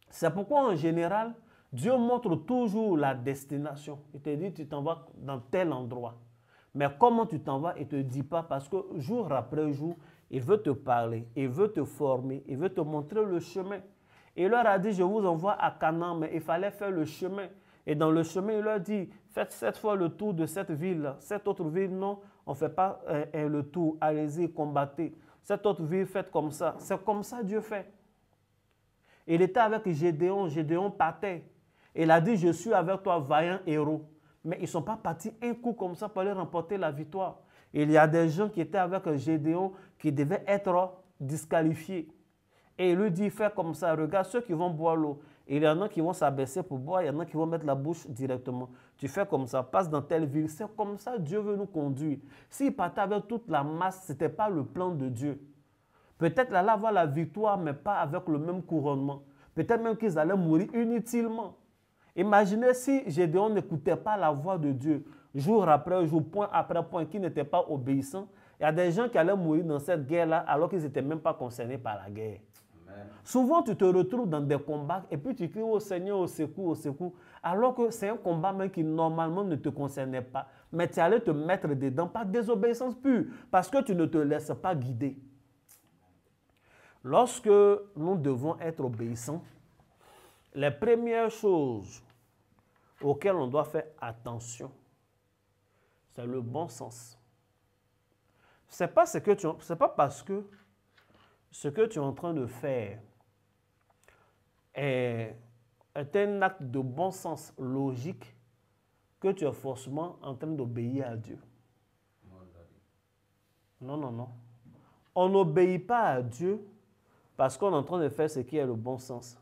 C'est pourquoi, en général, Dieu montre toujours la destination. Il te dit, tu t'en vas dans tel endroit. Mais comment tu t'en vas, il ne te dit pas parce que jour après jour, il veut te parler, il veut te former, il veut te montrer le chemin. Il leur a dit, je vous envoie à Canaan, mais il fallait faire le chemin. Et dans le chemin, il leur dit, faites 7 fois le tour de cette ville. Cette autre ville, non, on ne fait pas le tour. Allez-y, combattez. Cette autre ville, faites comme ça. C'est comme ça Dieu fait. Il était avec Gédéon. Gédéon partait. Il a dit, je suis avec toi, vaillant héros. Mais ils ne sont pas partis un coup comme ça pour aller remporter la victoire. Il y a des gens qui étaient avec Gédéon qui devaient être disqualifiés. Et il lui dit, fais comme ça, regarde ceux qui vont boire l'eau. Il y en a qui vont s'abaisser pour boire, il y en a qui vont mettre la bouche directement. Tu fais comme ça, passe dans telle ville. C'est comme ça Dieu veut nous conduire. S'il partait avec toute la masse, ce n'était pas le plan de Dieu. Peut-être là, avoir la victoire, mais pas avec le même couronnement. Peut-être même qu'ils allaient mourir inutilement. Imaginez si Gédéon n'écoutait pas la voix de Dieu, jour après jour, point après point, qui n'était pas obéissant. Il y a des gens qui allaient mourir dans cette guerre-là alors qu'ils n'étaient même pas concernés par la guerre. Amen. Souvent, tu te retrouves dans des combats et puis tu cries au Seigneur, au secours, alors que c'est un combat même qui normalement ne te concernait pas. Mais tu allais te mettre dedans par désobéissance pure, parce que tu ne te laisses pas guider. Lorsque nous devons être obéissants, les premières choses auxquelles on doit faire attention, c'est le bon sens. Ce n'est pas parce que ce que tu es en train de faire est un acte de bon sens logique que tu es forcément en train d'obéir à Dieu. Non, non, non. On n'obéit pas à Dieu parce qu'on est en train de faire ce qui est le bon sens.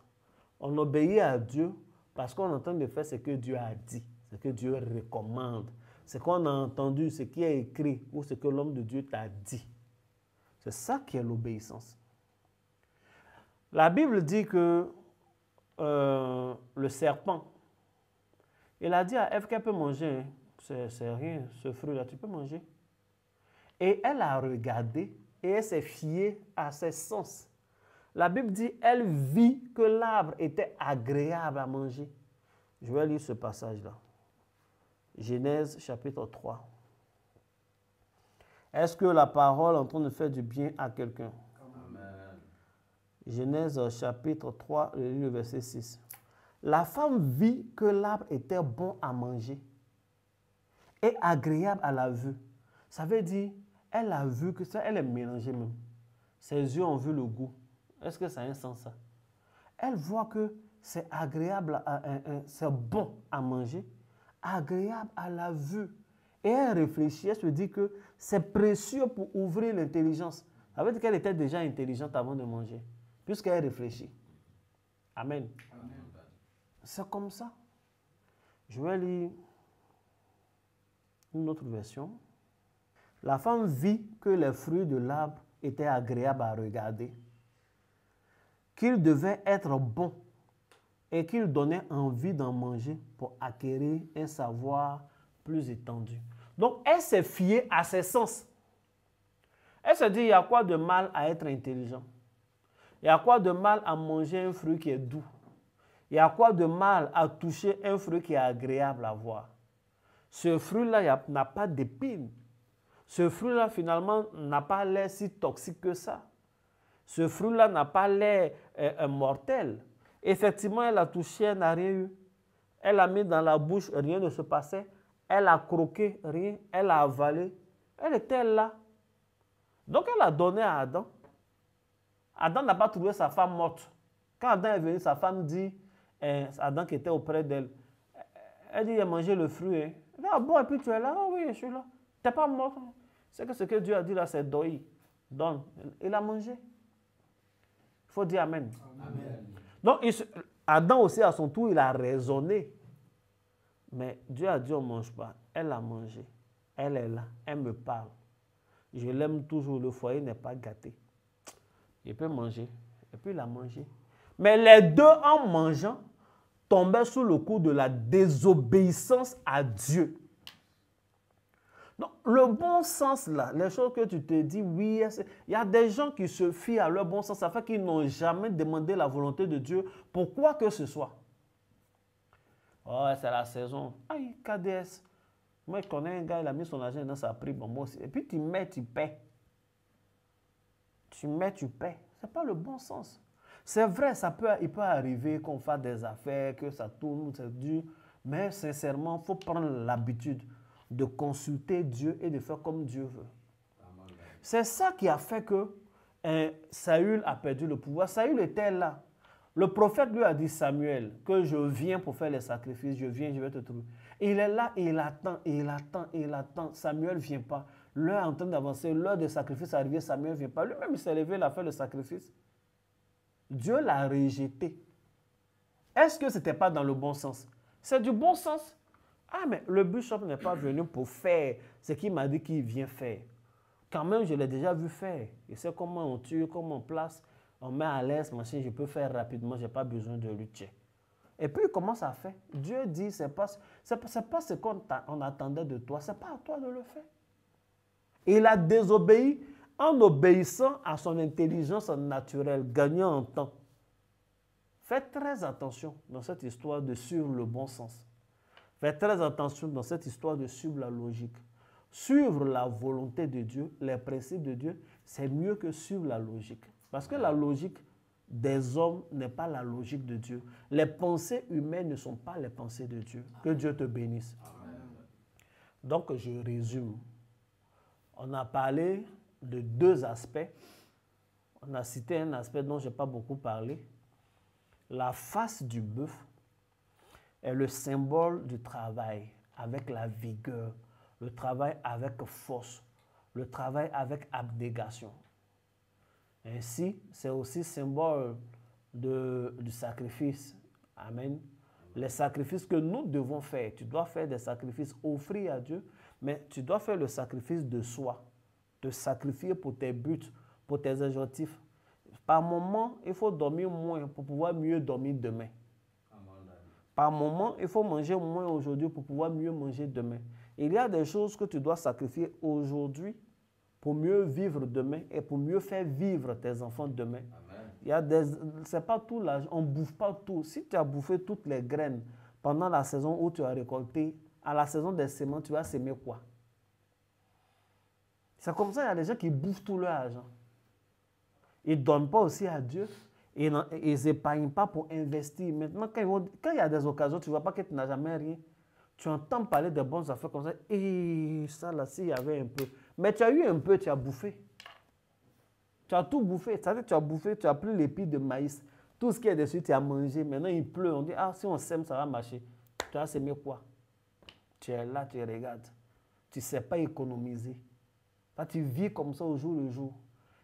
On obéit à Dieu parce qu'on est en train de faire ce que Dieu a dit, ce que Dieu recommande, ce qu'on a entendu, ce qui est écrit ou ce que l'homme de Dieu t'a dit. C'est ça qui est l'obéissance. La Bible dit que le serpent, il a dit à Ève qu'elle peut manger, hein. C'est rien, ce fruit-là, tu peux manger. Et elle a regardé et elle s'est fiée à ses sens. La Bible dit, elle vit que l'arbre était agréable à manger. Je vais lire ce passage-là. Genèse chapitre 3. Est-ce que la parole est en train de faire du bien à quelqu'un? Amen. Genèse chapitre 3, le verset 6. La femme vit que l'arbre était bon à manger et agréable à la vue. Ça veut dire, elle a vu que ça, elle est mélangée même. Ses yeux ont vu le goût. Est-ce que ça a un sens, ça? Elle voit que c'est agréable, c'est bon à manger, agréable à la vue. Et elle réfléchit, elle se dit que c'est précieux pour ouvrir l'intelligence. Ça veut dire qu'elle était déjà intelligente avant de manger, puisqu'elle réfléchit. Amen. Amen. C'est comme ça. Je vais lire une autre version. La femme vit que les fruits de l'arbre étaient agréables à regarder, qu'il devait être bon et qu'il donnait envie d'en manger pour acquérir un savoir plus étendu. Donc, elle s'est fiée à ses sens. Elle se dit, il y a quoi de mal à être intelligent? Il y a quoi de mal à manger un fruit qui est doux? Il y a quoi de mal à toucher un fruit qui est agréable à voir? Ce fruit-là n'a pas d'épines. Ce fruit-là, finalement, n'a pas l'air si toxique que ça. Ce fruit-là n'a pas l'air mortel. Effectivement, elle a touché, elle n'a rien eu. Elle a mis dans la bouche, rien ne se passait. Elle a croqué, rien. Elle a avalé. Elle était là. Donc, elle a donné à Adam. Adam n'a pas trouvé sa femme morte. Quand Adam est venu, sa femme dit, Adam qui était auprès d'elle, Elle dit, il a mangé le fruit. Hein. Elle dit, ah bon, et puis tu es là? Ah oui, je suis là. Tu n'es pas mort. C'est que ce que Dieu a dit là, c'est doi. Donne. Il a mangé. Il faut dire Amen. Amen. Donc, Adam aussi, à son tour, il a raisonné. Mais Dieu a dit, on ne mange pas. Elle a mangé. Elle est là. Elle me parle. Je l'aime toujours. Le foyer n'est pas gâté. Il peut manger. Et puis, il a mangé. Mais les deux, en mangeant, tombaient sous le coup de la désobéissance à Dieu. Donc, le bon sens, là, les choses que tu te dis, oui, il y a des gens qui se fient à leur bon sens, ça fait qu'ils n'ont jamais demandé la volonté de Dieu pour quoi que ce soit. Oh, c'est la saison. Aïe, KDS. Moi, je connais un gars, il a mis son argent dans sa prime, moi aussi. Et puis, tu mets, tu paies. Tu mets, tu paies. Ce n'est pas le bon sens. C'est vrai, il peut arriver qu'on fasse des affaires, que ça tourne, c'est dur. Mais sincèrement, il faut prendre l'habitude de consulter Dieu et de faire comme Dieu veut. C'est ça qui a fait que Saül a perdu le pouvoir. Saül était là. Le prophète lui a dit, Samuel, que je viens pour faire les sacrifices, je viens, je vais te trouver. Il est là et il attend, et il attend, et il attend. Samuel ne vient pas. L'heure est en train d'avancer, l'heure des sacrifices est arrivée, Samuel ne vient pas. Lui-même, il s'est levé, il a fait le sacrifice. Dieu l'a rejeté. Est-ce que ce n'était pas dans le bon sens? C'est du bon sens. Ah, mais le bishop n'est pas venu pour faire ce qu'il m'a dit qu'il vient faire. Quand même, je l'ai déjà vu faire. Il sait comment on tue, comment on place, on met à l'aise, machin, je peux faire rapidement, je n'ai pas besoin de lutter. Et puis, il commence à faire. Dieu dit, ce n'est pas ce qu'on attendait de toi, ce n'est pas à toi de le faire. Il a désobéi en obéissant à son intelligence naturelle, gagnant en temps. Faites très attention dans cette histoire de suivre le bon sens. Faites très attention dans cette histoire de suivre la logique. Suivre la volonté de Dieu, les principes de Dieu, c'est mieux que suivre la logique. Parce que la logique des hommes n'est pas la logique de Dieu. Les pensées humaines ne sont pas les pensées de Dieu. Que Dieu te bénisse. Amen. Donc, je résume. On a parlé de deux aspects. On a cité un aspect dont je n'ai pas beaucoup parlé. La face du bœuf est le symbole du travail avec la vigueur, le travail avec force, le travail avec abnégation. Ainsi, c'est aussi symbole du sacrifice. Amen. Les sacrifices que nous devons faire, tu dois faire des sacrifices, offrir à Dieu, mais tu dois faire le sacrifice de soi, te sacrifier pour tes buts, pour tes objectifs. Par moment, il faut dormir moins pour pouvoir mieux dormir demain. Par moment, il faut manger moins aujourd'hui pour pouvoir mieux manger demain. Il y a des choses que tu dois sacrifier aujourd'hui pour mieux vivre demain et pour mieux faire vivre tes enfants demain. C'est pas tout là, on ne bouffe pas tout. Si tu as bouffé toutes les graines pendant la saison où tu as récolté, à la saison des semences, tu vas s'aimer quoi? C'est comme ça, il y a des gens qui bouffent tout leur argent. Ils ne donnent pas aussi à Dieu. Ils n'épargnent pas pour investir. Maintenant, quand il y a des occasions, tu ne vois pas que tu n'as jamais rien. Tu entends parler de bonnes affaires comme ça. Et ça, là, s'il y avait un peu. Mais tu as eu un peu, tu as bouffé. Tu as tout bouffé. C'est-à-dire que tu as bouffé, tu n'as plus l'épi de maïs. Tout ce qui est dessus, tu as mangé. Maintenant, il pleut. On dit, ah, si on sème, ça va marcher. Tu as semé quoi? Tu es là, tu regardes. Tu ne sais pas économiser. Là, tu vis comme ça au jour le jour.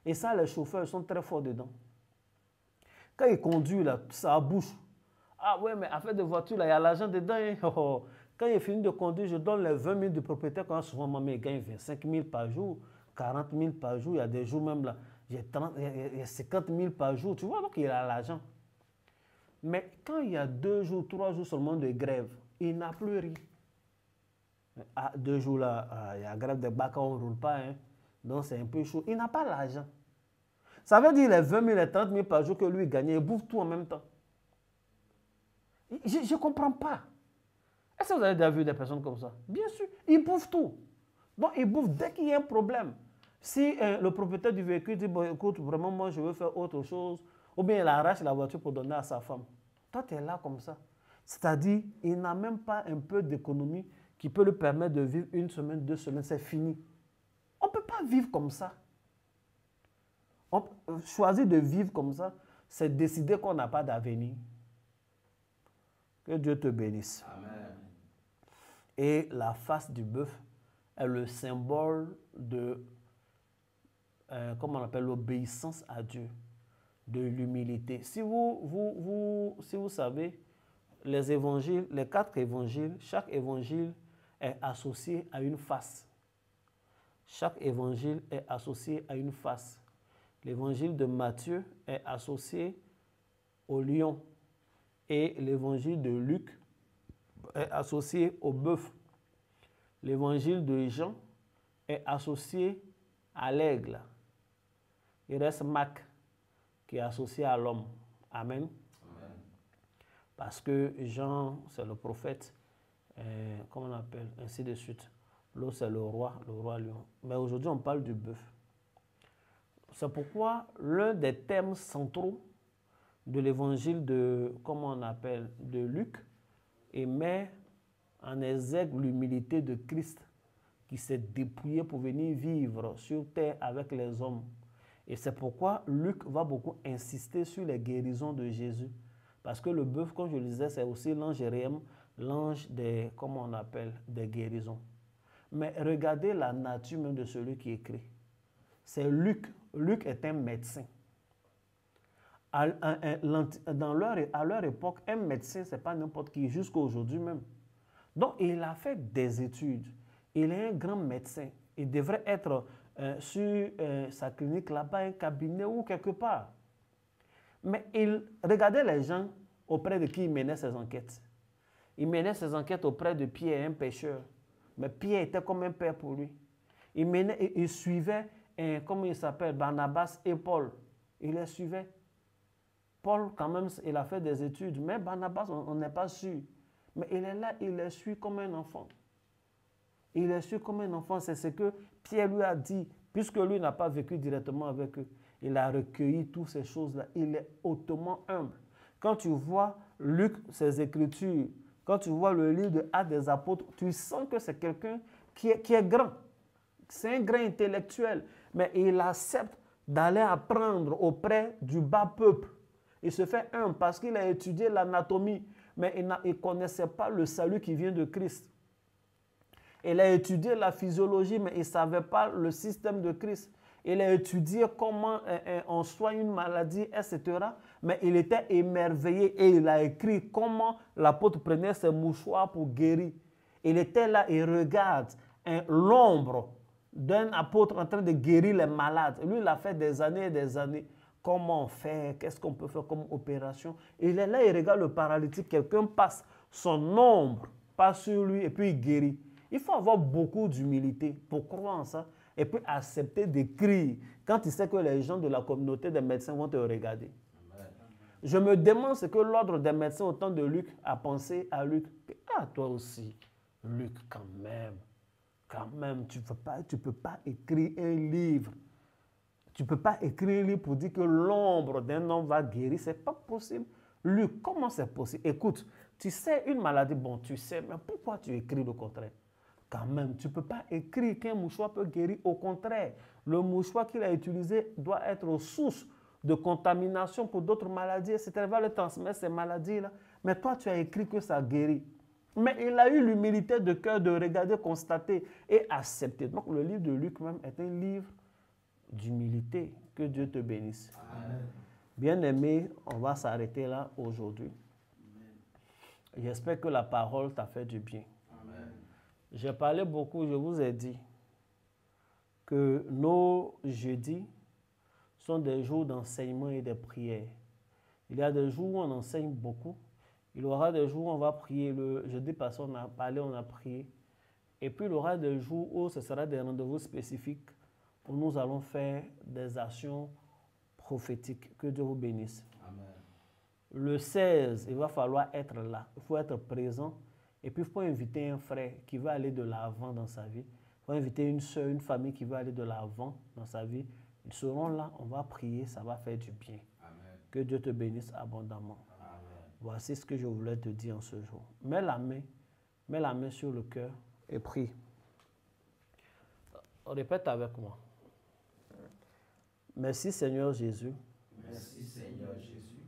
Et ça, les chauffeurs sont très forts dedans. Quand ils conduisent, là, ça bouge. Ah ouais, mais affaire de voiture, là, il y a l'argent dedans. Hein. Quand il finit de conduire, je donne les 20 000 du propriétaire. Quand souvent, maman, il gagne 25 000 par jour, 40 000 par jour. Il y a des jours même là, il y a 50 000 par jour. Tu vois, donc il a l'argent. Mais quand il y a 2 jours, 3 jours seulement de grève, il n'a plus rien. Ah, 2 jours là, il y a grève de bac, on ne roule pas. Hein. Donc c'est un peu chaud. Il n'a pas l'argent. Ça veut dire les 20 000 et 30 000 par jour que lui gagne, il bouffe tout en même temps. Je ne comprends pas. Est-ce que vous avez déjà vu des personnes comme ça? Bien sûr, ils bouffent tout. Donc, ils bouffent dès qu'il y a un problème. Si le propriétaire du véhicule dit, bon, écoute, vraiment, moi, je veux faire autre chose, ou bien il arrache la voiture pour donner à sa femme. Toi, tu es là comme ça. C'est-à-dire, il n'a même pas un peu d'économie qui peut lui permettre de vivre 1 semaine, 2 semaines, c'est fini. On ne peut pas vivre comme ça. Choisir de vivre comme ça, c'est décider qu'on n'a pas d'avenir. Que Dieu te bénisse. Amen. Et la face du bœuf est le symbole de, comment on appelle, l'obéissance à Dieu, de l'humilité. Si vous savez, les évangiles, les 4 évangiles, chaque évangile est associé à une face. Chaque évangile est associé à une face. L'évangile de Matthieu est associé au lion et l'évangile de Luc est associé au bœuf. L'évangile de Jean est associé à l'aigle. Il reste Marc qui est associé à l'homme. Amen. Amen. Parce que Jean, c'est le prophète, comment on appelle, ainsi de suite. L'autre, c'est le roi lion. Mais aujourd'hui, on parle du bœuf. C'est pourquoi l'un des thèmes centraux de l'évangile de, comment on appelle, de Luc, et met en exergue l'humilité de Christ qui s'est dépouillé pour venir vivre sur terre avec les hommes. Et c'est pourquoi Luc va beaucoup insister sur les guérisons de Jésus. Parce que le bœuf, comme je le disais, c'est aussi l'ange Réem, l'ange des, comment on appelle, des guérisons. Mais regardez la nature même de celui qui écrit. C'est Luc. Luc est un médecin. À leur époque, un médecin, ce n'est pas n'importe qui, jusqu'à aujourd'hui même. Donc, il a fait des études. Il est un grand médecin. Il devrait être sur sa clinique là-bas, un cabinet ou quelque part. Mais regardez les gens auprès de qui il menait ses enquêtes. Il menait ses enquêtes auprès de Pierre, un pêcheur. Mais Pierre était comme un père pour lui. Il suivait, comment il s'appelle, Barnabas et Paul. Il les suivait. Paul, quand même, il a fait des études, mais Barnabas, on n'est pas sûr. Mais il est là, il les suit comme un enfant. Il les suit comme un enfant, c'est ce que Pierre lui a dit, puisque lui n'a pas vécu directement avec eux. Il a recueilli toutes ces choses-là. Il est hautement humble. Quand tu vois Luc, ses écritures, quand tu vois le livre de Actes des Apôtres, tu sens que c'est quelqu'un qui est grand. C'est un grand intellectuel, mais il accepte d'aller apprendre auprès du bas peuple. Il se fait humble parce qu'il a étudié l'anatomie, mais il ne connaissait pas le salut qui vient de Christ. Il a étudié la physiologie, mais il ne savait pas le système de Christ. Il a étudié comment on soigne une maladie, etc. Mais il était émerveillé et il a écrit comment l'apôtre prenait ses mouchoirs pour guérir. Il était là et regarde l'ombre d'un apôtre en train de guérir les malades. Lui, il a fait des années et des années. Comment faire? Qu'est-ce qu'on peut faire comme opération? Il est là, il regarde le paralytique. Quelqu'un passe, son ombre passe sur lui et puis il guérit. Il faut avoir beaucoup d'humilité pour croire en ça et puis accepter d'écrire quand il sait que les gens de la communauté des médecins vont te regarder. Amen. Je me demande ce que l'ordre des médecins au temps de Luc a pensé à Luc. Ah, toi aussi, Luc, quand même, tu ne peux pas écrire un livre. Tu ne peux pas écrire un livre pour dire que l'ombre d'un homme va guérir. Ce n'est pas possible. Luc, comment c'est possible? Écoute, tu sais une maladie, bon, tu sais, mais pourquoi tu écris le contraire? Quand même, tu ne peux pas écrire qu'un mouchoir peut guérir. Au contraire, le mouchoir qu'il a utilisé doit être source de contamination pour d'autres maladies, etc. Il va le transmettre ces maladies-là. Mais toi, tu as écrit que ça guérit. Mais il a eu l'humilité de cœur de regarder, constater et accepter. Donc, le livre de Luc même est un livre d'humilité. Que Dieu te bénisse. Amen. Bien-aimé, on va s'arrêter là aujourd'hui. J'espère que la parole t'a fait du bien. Amen. J'ai parlé beaucoup, je vous ai dit que nos jeudis sont des jours d'enseignement et de prière. Il y a des jours où on enseigne beaucoup. Il y aura des jours où on va prier. Le jeudi passé, on a parlé, on a prié. Et puis il y aura des jours où ce sera des rendez-vous spécifiques où nous allons faire des actions prophétiques. Que Dieu vous bénisse. Amen. Le 16, il va falloir être là. Il faut être présent. Et puis, il faut inviter un frère qui va aller de l'avant dans sa vie. Il faut inviter une soeur, une famille qui va aller de l'avant dans sa vie. Ils seront là, on va prier, ça va faire du bien. Amen. Que Dieu te bénisse abondamment. Amen. Voici ce que je voulais te dire en ce jour. Mets la main sur le cœur et prie. Répète avec moi. Merci Seigneur Jésus. Merci Seigneur Jésus.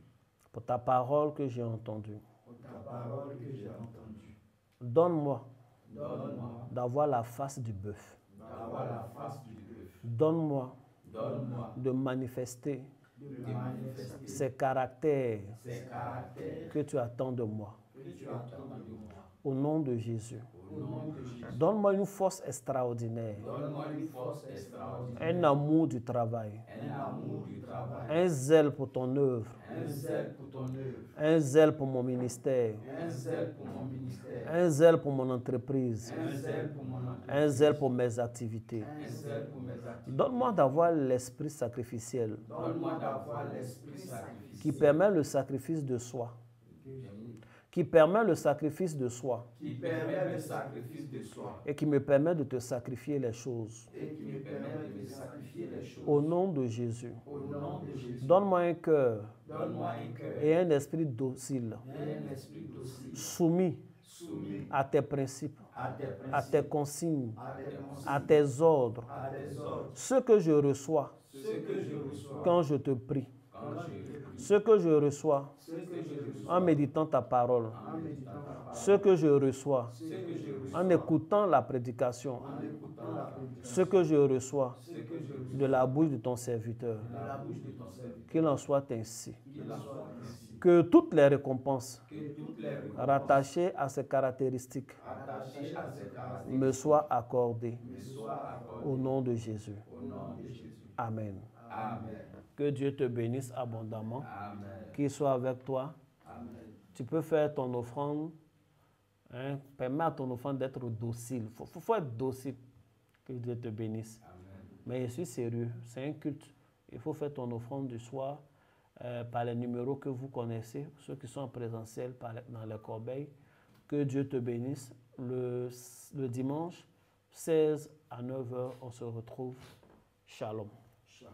Pour ta parole que j'ai entendue. Pour ta parole que j'ai entendue. Donne-moi Donne-moi d'avoir la face du bœuf. d'avoir la face du bœuf. Donne-moi Donne-moi de manifester de manifester ces caractères ces caractères que tu attends de moi. que tu attends de moi. Au nom de Jésus. Au nom de Jésus. Donne-moi une force extraordinaire, Donne-moi une force extraordinaire. un amour du travail, Un amour du travail. un zèle pour ton œuvre, Un zèle pour ton œuvre. un zèle pour mon ministère, Un zèle pour mon ministère. un zèle pour mon entreprise, Un zèle pour mon entreprise. un zèle pour mes activités. Un zèle pour mes activités. Donne-moi d'avoir l'esprit sacrificiel Donne-moi d'avoir l'esprit sacrificiel qui permet le sacrifice de soi, qui permet le sacrifice de soi qui permet le sacrifice de soi et qui me permet de te sacrifier les choses. et qui me permet de me sacrifier les choses. Au nom de Jésus. Au nom de Jésus. Donne-moi un cœur Donne-moi un cœur et un esprit docile, et un esprit docile, soumis soumis à tes principes, à tes principes, à tes consignes, à tes consignes, à tes ordres, à tes ordres. ce que je reçois Ce que je reçois quand je te prie, quand je prie. ce que je reçois Ce que je reçois en méditant ta parole, en méditant ta parole. ce que je reçois Ce que je reçois en écoutant la prédication, en écoutant la prédication. ce que je reçois Ce que je reçois de la bouche de ton serviteur. de la bouche de ton serviteur. Qu'il en soit ainsi. Qu'il en soit ainsi. Que toutes les récompenses Que toutes les récompenses rattachées à ces caractéristiques attachées à ces caractéristiques me soient accordées me soient accordées au nom de Jésus. au nom de Jésus. Amen. Amen. Que Dieu te bénisse abondamment, Amen. qu'il soit avec toi. Amen. Tu peux faire ton offrande, hein, permets à ton offrande d'être docile. Il faut être docile. Que Dieu te bénisse. Amen. Mais je suis sérieux, c'est un culte. Il faut faire ton offrande du soir par les numéros que vous connaissez, ceux qui sont en présentiel dans les corbeilles. Que Dieu te bénisse. Le dimanche 16 à 9h, on se retrouve. Shalom. Shalom.